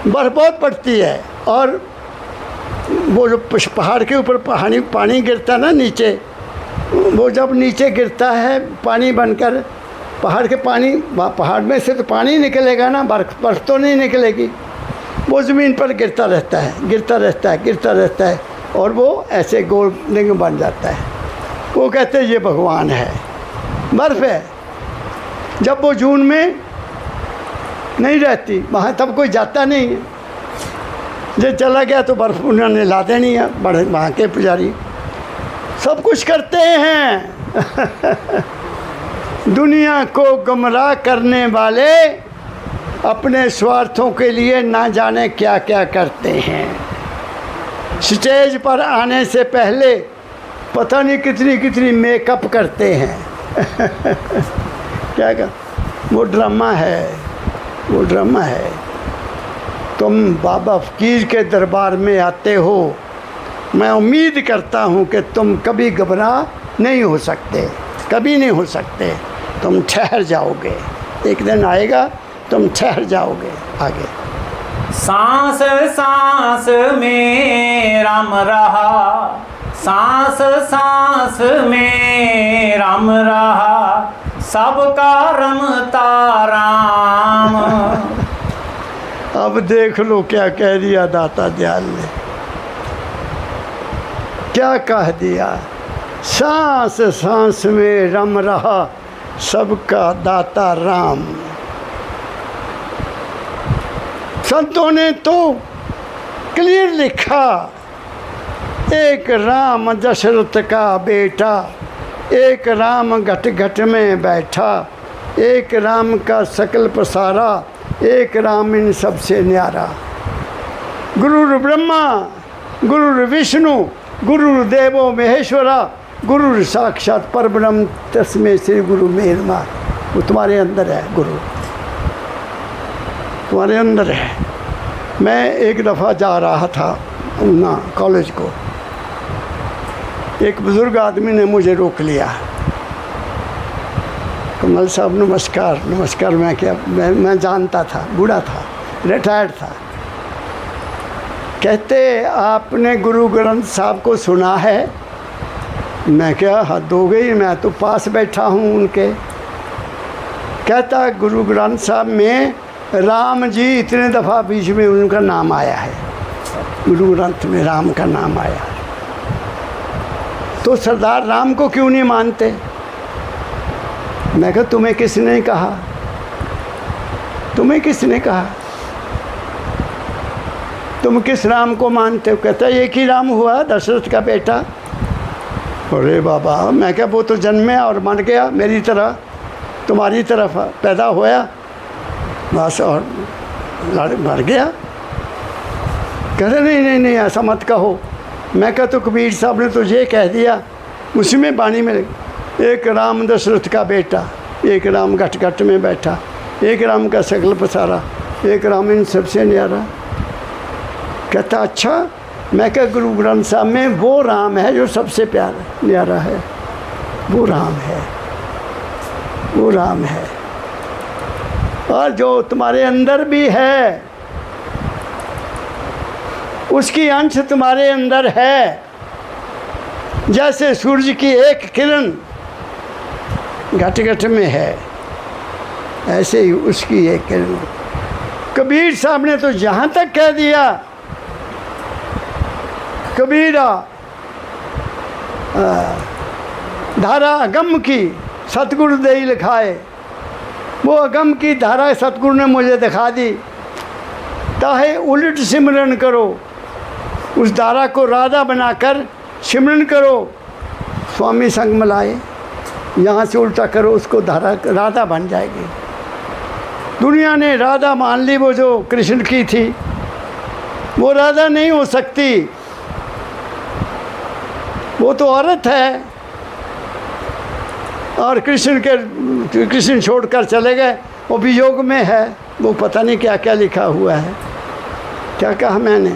बर्फ़ बहुत पड़ती है और वो जो पहाड़ के ऊपर पानी गिरता ना नीचे, वो जब नीचे गिरता है पानी बनकर, पहाड़ के पानी, पहाड़ में से तो पानी निकलेगा ना, बर्फ़ तो नहीं निकलेगी। वो ज़मीन पर गिरता रहता है, गिरता रहता है, गिरता रहता है और वो ऐसे गोल लिंग बन जाता है। वो कहते हैं ये भगवान है, बर्फ़ है। जब वो जून में नहीं रहती वहाँ, तब कोई जाता नहीं है। जब चला गया तो बर्फ़ उन्होंने ला देनी है। बड़े वहाँ के पुजारी सब कुछ करते हैं। दुनिया को गुमराह करने वाले अपने स्वार्थों के लिए ना जाने क्या क्या करते हैं। स्टेज पर आने से पहले पता नहीं कितनी कितनी मेकअप करते हैं। क्या कर? वो ड्रामा है, वो ड्रामा है। तुम बाबा फ़कीर के दरबार में आते हो, मैं उम्मीद करता हूँ कि तुम कभी घबराह नहीं हो सकते, कभी नहीं हो सकते। तुम ठहर जाओगे, एक दिन आएगा तुम ठहर जाओगे। आगे। सांस सांस में राम रहा, सांस सांस में राम रहा, सबका रमता राम। अब देख लो क्या कह दिया दाता दयाल ने। क्या कह दिया? सांस सांस में रम रहा, सबका दाता राम। संतों ने तो क्लियर लिखा, एक राम दशरथ का बेटा, एक राम घट घट में बैठा, एक राम का सकल पसारा, एक राम इन सबसे न्यारा। गुरुर् ब्रह्मा गुरुर् विष्णु गुरुर्देवो महेश्वरा, गुरु साक्षात परब्रह्म तस्मै श्री गुरु मेरमा। वो तुम्हारे अंदर है, गुरु तुम्हारे अंदर है। मैं एक दफ़ा जा रहा था ना कॉलेज को, एक बुज़ुर्ग आदमी ने मुझे रोक लिया। कमल साहब नमस्कार। नमस्कार। मैं क्या, मैं जानता था, बूढ़ा था, रिटायर्ड था। कहते आपने गुरु ग्रंथ साहब को सुना है? मैं क्या, हद हो गई, मैं तो पास बैठा हूँ उनके। कहता गुरु ग्रंथ साहब में राम जी इतने दफ़ा बीच में उनका नाम आया है, गुरु ग्रंथ में राम का नाम आया है। तो सरदार राम को क्यों नहीं मानते? मैं कहा तुम्हें किसने कहा? तुम्हें किसने कहा? तुम किस राम को मानते हो? कहता एक ही राम हुआ, दशरथ का बेटा। अरे बाबा, मैं क्या, वो तो जन्मे और मर गया मेरी तरह, तुम्हारी तरफ पैदा होया बस और मर गया। कह रहे नहीं नहीं नहीं, ऐसा मत कहो। मैं कहा तो कबीर साहब ने तो ये कह दिया, उसी में बाणी में एक राम दशरथ का बेटा, एक राम घट घट में बैठा, एक राम का सकल पसारा, एक राम इन सबसे न्यारा। कहता अच्छा। मैं क्या, गुरु ग्रंथ साहब में वो राम है जो सबसे प्यारा न्यारा है, वो राम है, वो राम है। और जो तुम्हारे अंदर भी है, उसकी अंश तुम्हारे अंदर है। जैसे सूरज की एक किरण घट घट में है, ऐसे ही उसकी एक किरण। कबीर साहब ने तो जहाँ तक कह दिया, कबीरा धारा अगम की सतगुरु दे लिखाए। वो अगम की धारा सतगुरु ने मुझे दिखा दी। ताहे उलट सिमरन करो, उस धारा को राधा बनाकर सिमरन करो। स्वामी संग मिलाए, यहाँ से उल्टा करो उसको, धारा राधा बन जाएगी। दुनिया ने राधा मान ली वो जो कृष्ण की थी, वो राधा नहीं हो सकती, वो तो औरत है। और कृष्ण छोड़कर चले गए, वो वियोग में है, वो पता नहीं क्या क्या लिखा हुआ है। क्या कहा मैंने?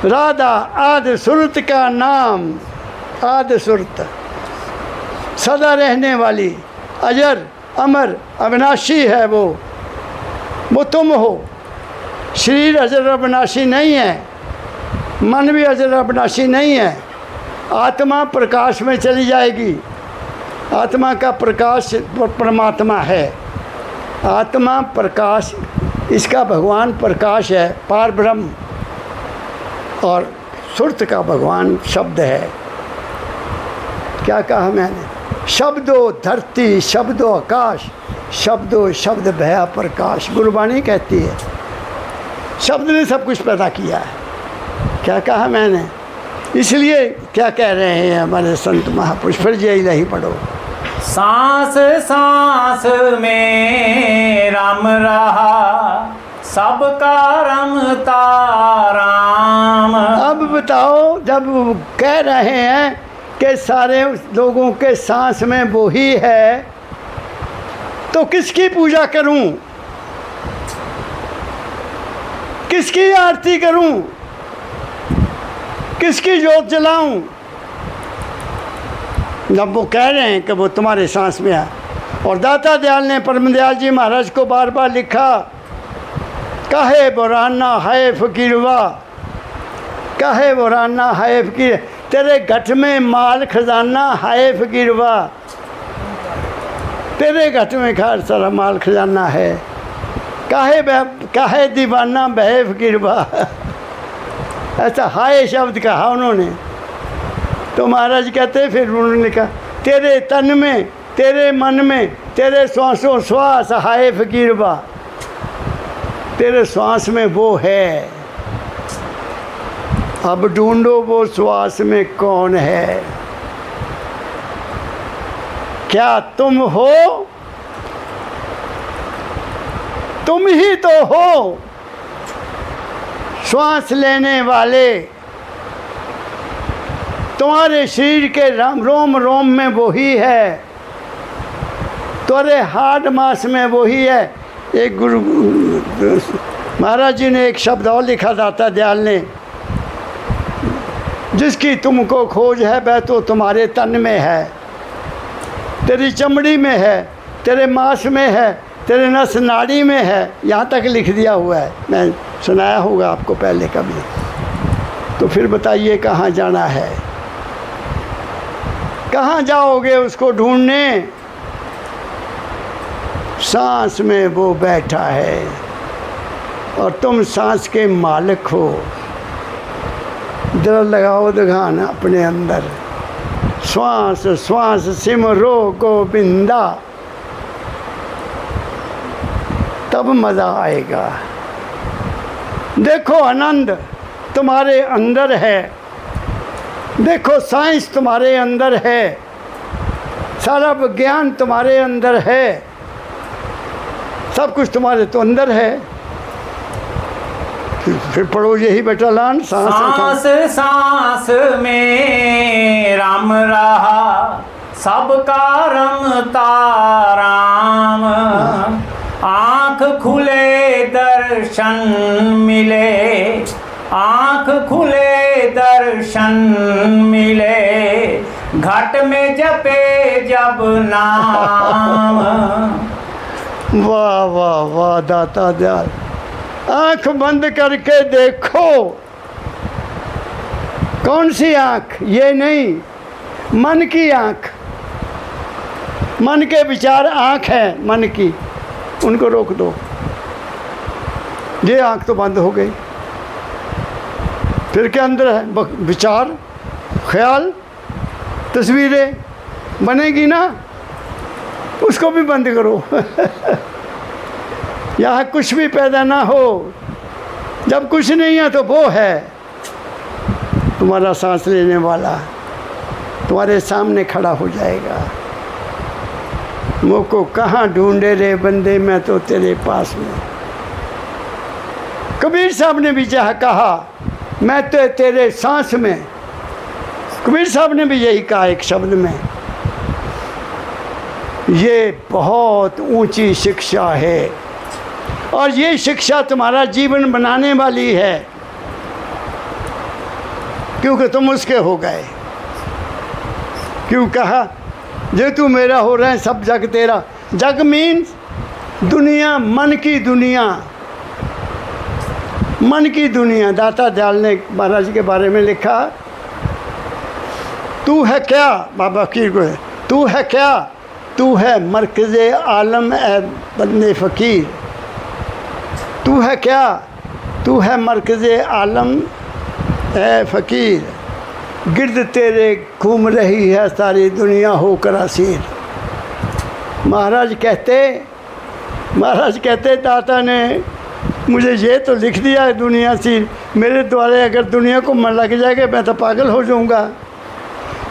राधा आदि सुरत का नाम, आदि सुरत सदा रहने वाली, अजर अमर अविनाशी है वो तुम हो। शरीर अजर अविनाशी नहीं है, मन भी अजर अविनाशी नहीं है। आत्मा प्रकाश में चली जाएगी। आत्मा का प्रकाश परमात्मा है। आत्मा प्रकाश, इसका भगवान प्रकाश है, पार ब्रह्म। और सुरत का भगवान शब्द है। क्या कहा मैंने? शब्दों धरती, शब्दों आकाश, शब्दों शब्द भया प्रकाश। गुरबाणी कहती है शब्द ने सब कुछ पैदा किया है। क्या कहा मैंने? इसलिए क्या कह रहे हैं हमारे संत महापुरुष, फिर यही नहीं पढ़ो। सांस सांस में राम रहा, सबका रमता राम। अब बताओ, जब वो कह रहे हैं कि सारे लोगों के सांस में वो ही है, तो किसकी पूजा करूं? किसकी आरती करूं? किसकी जोत जलाऊं? जब वो कह रहे हैं कि वो तुम्हारे सांस में है। और दाता दयाल ने, परम दयाल जी महाराज को बार बार लिखा, काहे बुराना है फकीरवा, काहे बुराना है फकीर, तेरे घट में माल खजाना है फकीरवा, तेरे घट में खार सारा माल खजाना है। काहे दीवाना बहे फकीरवा। ऐसा हाय शब्द कहा उन्होंने। तो महाराज कहते, फिर उन्होंने लिखा, तेरे तन में, तेरे मन में, तेरे श्वासों श्वास हाय फकीरवा, तेरे श्वास में वो है। अब ढूंढो वो श्वास में कौन है। क्या तुम हो? तुम ही तो हो श्वास लेने वाले। तुम्हारे शरीर के रोम रोम में वही है, तुम्हारे हाड मास में वही है। एक गुरु महाराज जी ने एक शब्द और लिखा दाता दयाल ने, जिसकी तुमको खोज है वह तो तुम्हारे तन में है, तेरी चमड़ी में है, तेरे मांस में है, तेरे नस नाड़ी में है। यहाँ तक लिख दिया हुआ है, मैं सुनाया होगा आपको पहले कभी। तो फिर बताइए कहाँ जाना है, कहाँ जाओगे उसको ढूंढने? सांस में वो बैठा है और तुम सांस के मालिक हो। दिल लगाओ दिखान अपने अंदर, श्वास श्वास सिमरो गोविंदा, तब मज़ा आएगा। देखो आनंद तुम्हारे अंदर है, देखो साइंस तुम्हारे अंदर है, सारा विज्ञान तुम्हारे अंदर है, सब कुछ तुम्हारे तो अंदर है। फिर पढ़ो यही बेटा लान, सांस सांस में राम रहा, सबका रमता राम। आँख खुले दर्शन मिले, आँख खुले दर्शन मिले, घट में जपे जब नाम। वाह वाह वाह दाता दयाल। आँख बंद करके देखो। कौन सी आँख? ये नहीं, मन की आँख। मन के विचार आँख है मन की, उनको रोक दो। ये आँख तो बंद हो गई। फिर क्या अंदर है? विचार, ख्याल, तस्वीरें बनेगी ना, उसको भी बंद करो। यहाँ कुछ भी पैदा ना हो। जब कुछ नहीं है तो वो है तुम्हारा सांस लेने वाला, तुम्हारे सामने खड़ा हो जाएगा। मुझको कहाँ ढूंढे रे बंदे, मैं तो तेरे पास में। कबीर साहब ने भी कहा, मैं तो तेरे सांस में। कबीर साहब ने भी यही कहा एक शब्द में। ये बहुत ऊंची शिक्षा है और ये शिक्षा तुम्हारा जीवन बनाने वाली है, क्योंकि तुम उसके हो गए। क्यों कहा? जो तू मेरा हो रहा है सब जग तेरा। जग मीन्स दुनिया, मन की दुनिया, मन की दुनिया। दाता दयाल ने महाराज के बारे में लिखा, तू है क्या? बाबा फकीर को है, तू है क्या? तू है मरकज़े आलम ए बंदे फ़कीर। तू है क्या? तू है मरकज़े आलम ए फ़कीर। गिर्द तेरे घूम रही है सारी दुनिया होकर असीर। महाराज कहते दाता ने मुझे ये तो लिख दिया है दुनिया सी, मेरे द्वारे अगर दुनिया को मन लग जाएगा मैं तो पागल हो जाऊंगा।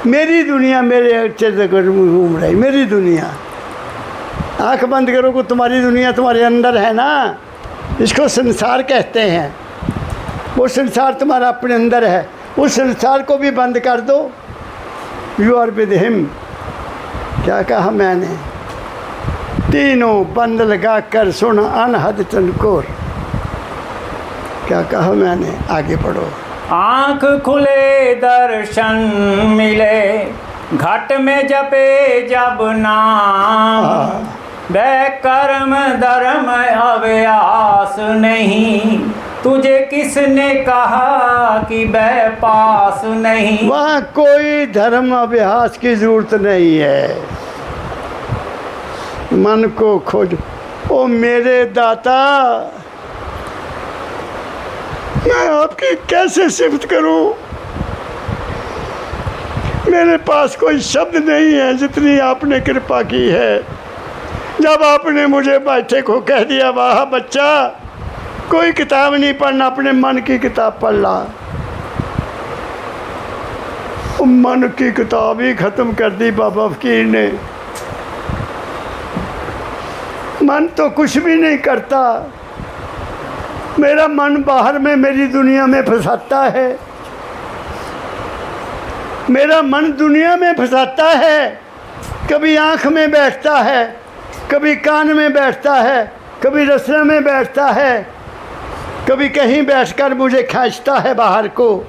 मेरी दुनिया मेरे अच्छे से घूम रही, मेरी दुनिया। आंख बंद करो को तुम्हारी दुनिया तुम्हारे अंदर है ना, इसको संसार कहते हैं। वो संसार तुम्हारा अपने अंदर है, उस संसार को भी बंद कर दो। You are with him. क्या कहा मैंने? तीनों बंद लगा कर सुन अनहद चनकोर। क्या कहा मैंने? आगे पढ़ो। आँख खुले दर्शन मिले, घट में जपे जब नाम। वह कर्म धर्म अभ्यास नहीं, तुझे किसने कहा कि वह पास नहीं। वहाँ कोई धर्म अभ्यास की जरूरत नहीं है। मन को खोज। ओ मेरे दाता, मैं आपकी कैसे सिफत करूं? मेरे पास कोई शब्द नहीं है जितनी आपने कृपा की है। जब आपने मुझे बैठे को कह दिया, वाह बच्चा, कोई किताब नहीं पढ़ना, अपने मन की किताब पढ़ ला। मन की किताब ही ख़त्म कर दी बाबा फ़कीर ने। मन तो कुछ भी नहीं करता, मेरा मन बाहर में मेरी दुनिया में फंसाता है। मेरा मन दुनिया में फंसाता है, कभी आँख में बैठता है, कभी कान में बैठता है, कभी रस्ते में बैठता है, कभी कहीं बैठकर मुझे खींचता है बाहर को।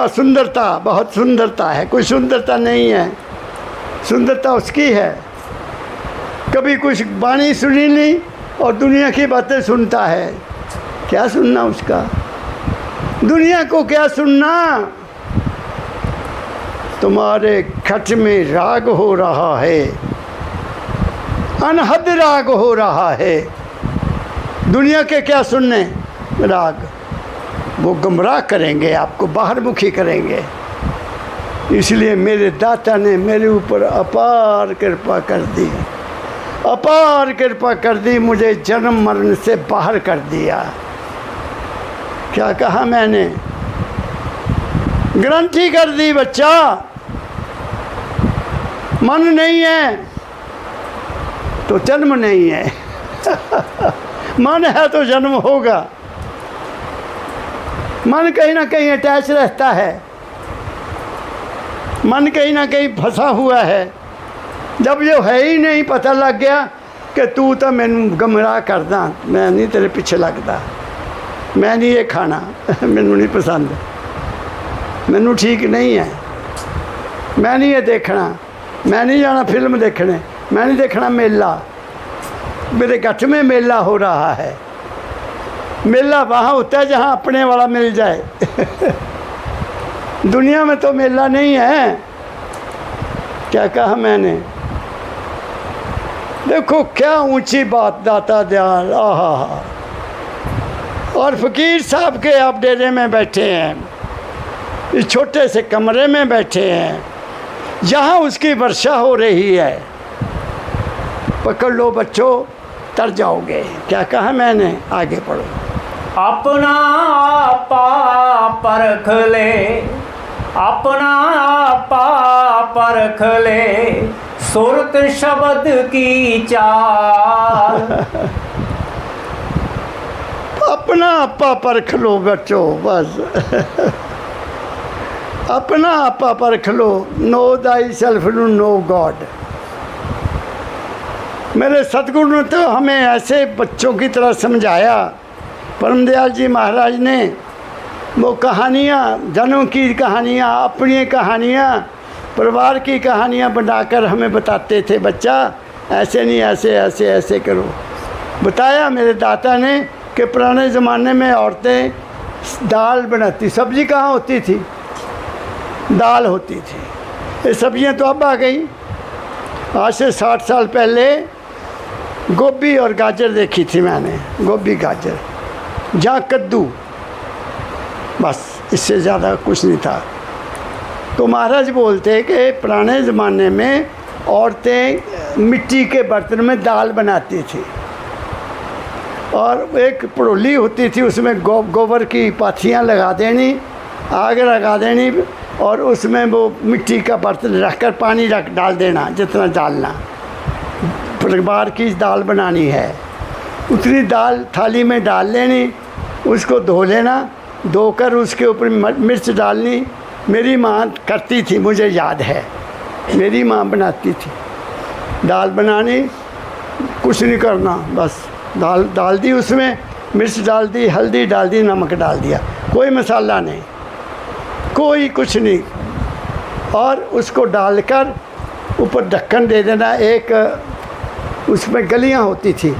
सुंदरता, बहुत सुंदरता है, कोई सुंदरता नहीं है, सुंदरता उसकी है। कभी कुछ वाणी सुनी नहीं और दुनिया की बातें सुनता है, क्या सुनना उसका, दुनिया को क्या सुनना। तुम्हारे खट में राग हो रहा है, अनहद राग हो रहा है। दुनिया के क्या सुनने राग, वो गुमराह करेंगे, आपको बाहर मुखी करेंगे। इसलिए मेरे दाता ने मेरे ऊपर अपार कृपा कर दी, अपार कृपा कर दी, मुझे जन्म मरण से बाहर कर दिया। क्या कहा मैंने, गारंटी कर दी बच्चा, मन नहीं है तो जन्म नहीं है मन है तो जन्म होगा। मन कहीं ना कहीं अटैच रहता है, मन कहीं ना कहीं फंसा हुआ है। जब ये है ही नहीं, पता लग गया कि तू तो मैनू गुमराह करदा, मैं नहीं तेरे पीछे लगता, मैं नहीं ये खाना मैनू नहीं पसंद, मैनू ठीक नहीं है, मैं नहीं ये देखना, मैं नहीं जाना फिल्म देखने, मैं नहीं देखना मेला। मेरे गठ में मेला हो रहा है, मेला वहाँ होता है जहाँ अपने वाला मिल जाए दुनिया में तो मेला नहीं है। क्या कहा मैंने, देखो क्या ऊंची बात दाता दयाल, आहा। और फ़कीर साहब के आप डेरे में बैठे हैं, इस छोटे से कमरे में बैठे हैं, जहाँ उसकी वर्षा हो रही है। पकड़ लो बच्चों, तर जाओगे। क्या कहा मैंने, आगे पढ़ो। अपना आपा परख ले, अपना आपा परख ले, सुरत शब्द की चाल। अपना आपा परख लो बच्चों, बस अपना आपा परख लो। Know thy self to know God. मेरे सतगुरु ने तो हमें ऐसे बच्चों की तरह समझाया। परमदयाल जी महाराज ने वो कहानियाँ, जन्म की कहानियाँ, अपनी कहानियाँ, परिवार की कहानियाँ बनाकर हमें बताते थे, बच्चा ऐसे नहीं, ऐसे ऐसे ऐसे करो। बताया मेरे दाता ने कि पुराने ज़माने में औरतें दाल बनाती, सब्ज़ी कहाँ होती थी, दाल होती थी। ये सब्ज़ियाँ तो अब आ गई। आज से 60 साल पहले गोभी और गाजर देखी थी मैंने, गोभी गाजर, जहाँ कद्दू, बस इससे ज़्यादा कुछ नहीं था। तो महाराज बोलते कि पुराने ज़माने में औरतें मिट्टी के बर्तन में दाल बनाती थी और एक पड़ोली होती थी, उसमें गोबर की पाथियाँ लगा देनी, आग लगा देनी और उसमें वो मिट्टी का बर्तन रखकर पानी डाल देना, जितना डालना, परिवार की दाल बनानी है उतनी दाल थाली में डाल लेनी, उसको धो लेना, धोकर उसके ऊपर मिर्च डालनी। मेरी माँ करती थी, मुझे याद है, मेरी माँ बनाती थी। दाल बनानी, कुछ नहीं करना, बस दाल डाल दी, उसमें मिर्च डाल दी, हल्दी डाल दी, नमक डाल दिया, कोई मसाला नहीं, कोई कुछ नहीं। और उसको डालकर ऊपर ढक्कन दे देना। एक उसमें गलियां होती थी,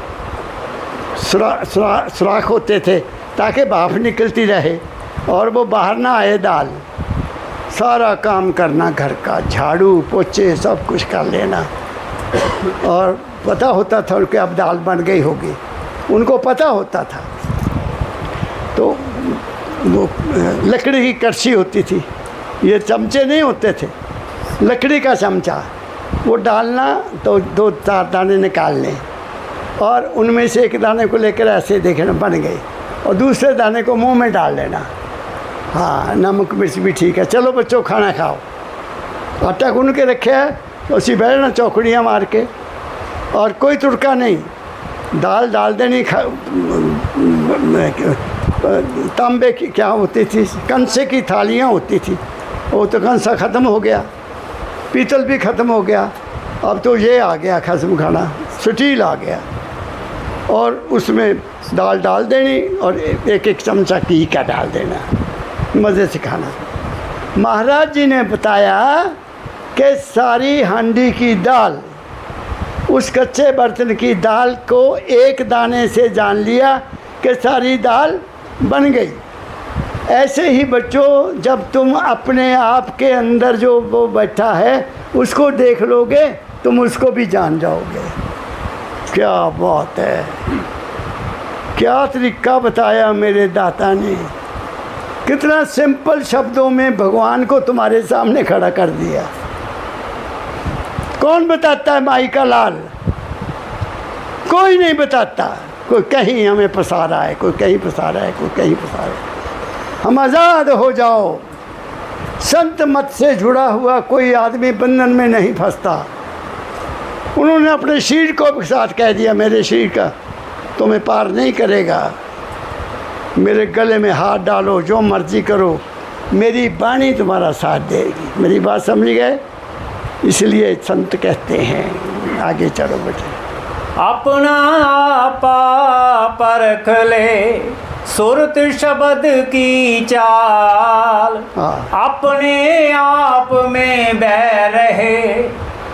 सुराख होते थे ताकि भाप निकलती रहे और वो बाहर ना आए दाल। सारा काम करना, घर का झाड़ू पोछे सब कुछ कर लेना। और पता होता था उनके अब दाल बन गई होगी, उनको पता होता था। तो वो लकड़ी की कड़छी होती थी, ये चमचे नहीं होते थे, लकड़ी का चमचा, वो डालना तो 2-4 दाने निकालने और उनमें से एक दाने को लेकर ऐसे देखना बन गई और दूसरे दाने को मुंह में डाल लेना हाँ नमक मिर्च भी ठीक है। चलो बच्चों खाना खाओ। आटा गूंद के रखे है तो उसी बैठना चौकड़ियाँ मार के, और कोई तुड़का नहीं। दाल डाल देनी, तांबे की क्या होती थी, कंसे की थालियाँ होती थी, वो तो कंसा ख़त्म हो गया, पीतल भी ख़त्म हो गया। अब तो ये आ गया खसम खाना, स्टील आ गया, और उसमें दाल डाल देनी और एक एक चमचा घी का डाल देना, मज़े से खाना। महाराज जी ने बताया कि सारी हांडी की दाल, उस कच्चे बर्तन की दाल को एक दाने से जान लिया कि सारी दाल बन गई। ऐसे ही बच्चों, जब तुम अपने आप के अंदर जो वो बैठा है उसको देख लोगे, तुम उसको भी जान जाओगे। क्या बात है, क्या तरीका बताया मेरे दाता ने। कितना सिंपल शब्दों में भगवान को तुम्हारे सामने खड़ा कर दिया। कौन बताता है माई का लाल? कोई नहीं बताता। कोई कहीं हमें फंसा रहा है, कोई कहीं फंसा रहा है, कोई कहीं फंसा रहा है। हम आज़ाद हो जाओ। संत मत से जुड़ा हुआ कोई आदमी बंधन में नहीं फंसता। उन्होंने अपने शरीर को साथ कह दिया, मेरे शरीर का तुम्हें पार नहीं करेगा। मेरे गले में हाथ डालो, जो मर्जी करो, मेरी वाणी तुम्हारा साथ देगी। मेरी बात समझ गए? इसलिए संत कहते हैं, आगे चलो बेटे। अपना आपा परख ले, सुरत शब्द की चाल। हाँ। अपने आप में बह रहे,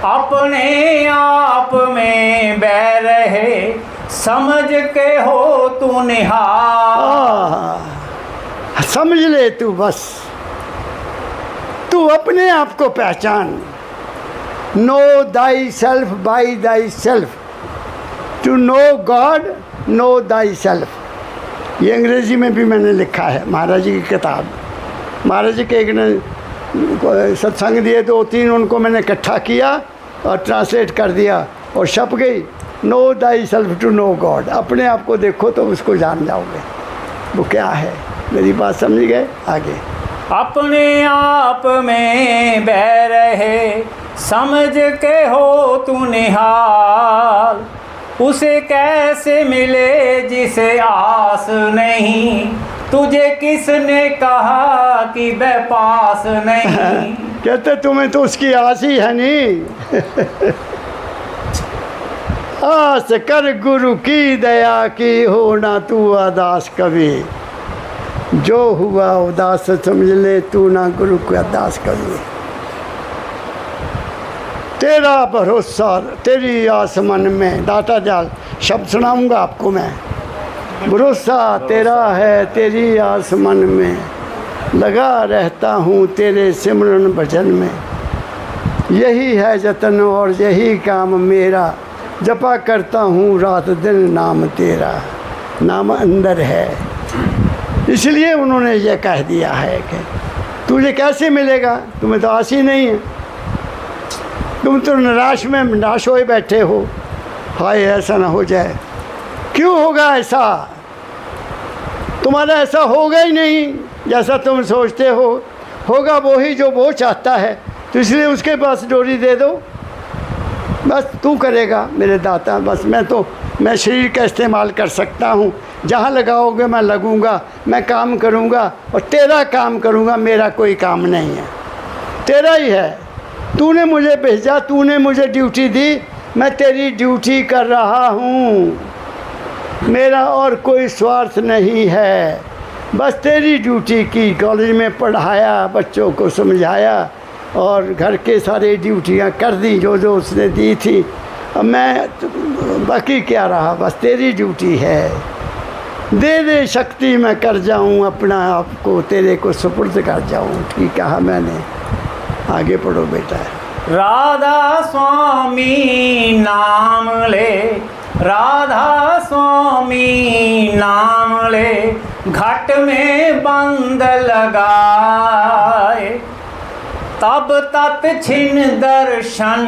अपने आप में बह रहे, समझ के हो तू निहाल। समझ ले तू, बस तू अपने आप को पहचान। Know Dai self by thy self. To know God, know Dai self. ये अंग्रेज़ी में भी मैंने लिखा है, महाराज जी की किताब। महाराज जी के एक ने सत्संग दिए, 2-3 उनको मैंने इकट्ठा किया और ट्रांसलेट कर दिया और छप गई। Know thy self to know God. अपने आप को देखो तो उसको जान जाओगे वो क्या है। मेरी बात समझ गए? आगे। अपने आप में बह रहे, समझ के हो तू निहाल। उसे कैसे मिले जिसे आस नहीं, तुझे किसने कहा कि वह पास नहीं। कहते तुम्हें तो उसकी आस ही है नहीं। आस कर गुरु की दया की, हो ना तू अदास कभी। जो हुआ उदास समझ ले, तू ना गुरु को अदास कभी। तेरा भरोसा तेरी आस मन में, दाता जाल शब्द सुनाऊंगा आपको मैं। भरोसा तेरा है तेरी आस मन में, लगा रहता हूँ तेरे सिमरन भजन में। यही है जतन और यही काम मेरा, जपा करता हूँ रात दिन नाम तेरा। नाम अंदर है, इसलिए उन्होंने ये कह दिया है कि तुझे कैसे मिलेगा, तुम्हें तो आस ही नहीं है। तुम तो निराश होए बैठे हो। हाय ऐसा ना हो जाए। क्यों होगा ऐसा? तुम्हारा ऐसा होगा ही नहीं जैसा तुम सोचते हो। होगा वो ही जो वो चाहता है, तो इसलिए उसके पास डोरी दे दो। बस तू करेगा मेरे दाता। बस मैं शरीर का इस्तेमाल कर सकता हूँ। जहाँ लगाओगे मैं लगूँगा, मैं काम करूँगा और तेरा काम करूँगा। मेरा कोई काम नहीं है, तेरा ही है। तूने मुझे भेजा, तूने मुझे ड्यूटी दी, मैं तेरी ड्यूटी कर रहा हूँ। मेरा और कोई स्वार्थ नहीं है, बस तेरी ड्यूटी की। कॉलेज में पढ़ाया, बच्चों को समझाया और घर के सारे ड्यूटियाँ कर दी जो जो उसने दी थी। अब मैं बाकी क्या रहा, बस तेरी ड्यूटी है। दे दे शक्ति मैं कर जाऊँ, अपना आप को तेरे को सुपुर्द कर जाऊँ। ठीक कहा मैंने। आगे पढ़ो बेटा। राधा स्वामी नाम ले, राधा स्वामी नाम ले, घट में बंद लगाए। तब तत् छिन दर्शन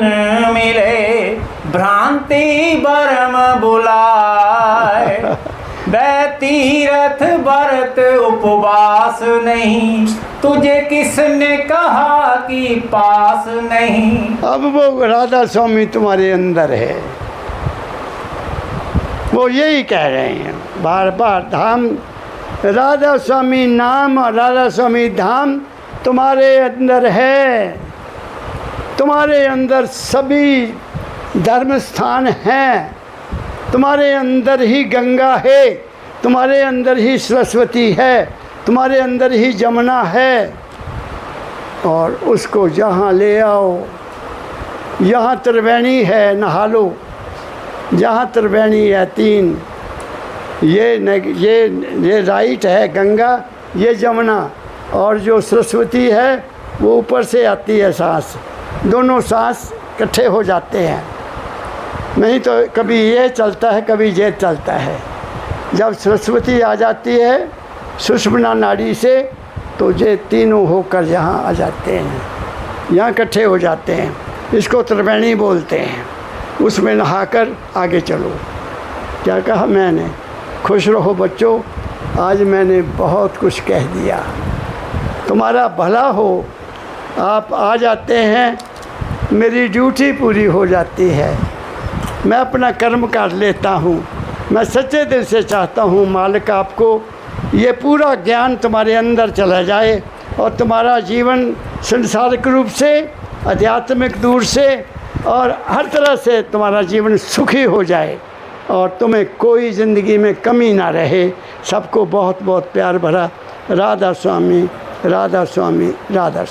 मिले, भ्रांति भरम बुलाए। वह तीरथ व्रत उपवास नहीं, तुझे किसने कहा कि पास नहीं। अब वो राधा स्वामी तुम्हारे अंदर है, वो यही कह रहे हैं बार बार। धाम राधा स्वामी नाम और राधा स्वामी धाम तुम्हारे अंदर है। तुम्हारे अंदर सभी धर्म स्थान हैं, तुम्हारे अंदर ही गंगा है, तुम्हारे अंदर ही सरस्वती है, तुम्हारे अंदर ही जमुना है। और उसको जहाँ ले आओ, यहाँ त्रिवेणी है, नहा लो। जहाँ त्रिवेणी है 3, ये राइट है गंगा, ये जमुना, और जो सरस्वती है वो ऊपर से आती है सांस। दोनों सांस इकट्ठे हो जाते हैं, नहीं तो कभी ये चलता है कभी ये चलता है। जब सरस्वती आ जाती है सुषुम्ना नाड़ी से, तो ये तीनों होकर यहाँ आ जाते हैं, यहाँ इकट्ठे हो जाते हैं। इसको त्रिवेणी बोलते हैं। उसमें नहाकर आगे चलो। क्या कहा मैंने? खुश रहो बच्चों, आज मैंने बहुत कुछ कह दिया, तुम्हारा भला हो। आप आ जाते हैं, मेरी ड्यूटी पूरी हो जाती है, मैं अपना कर्म कर लेता हूँ। मैं सच्चे दिल से चाहता हूँ मालिक आपको ये पूरा ज्ञान तुम्हारे अंदर चला जाए और तुम्हारा जीवन संसारिक रूप से, आध्यात्मिक दूर से और हर तरह से तुम्हारा जीवन सुखी हो जाए और तुम्हें कोई ज़िंदगी में कमी ना रहे। सबको बहुत बहुत प्यार भरा राधा स्वामी, राधा स्वामी, राधा स्वामी।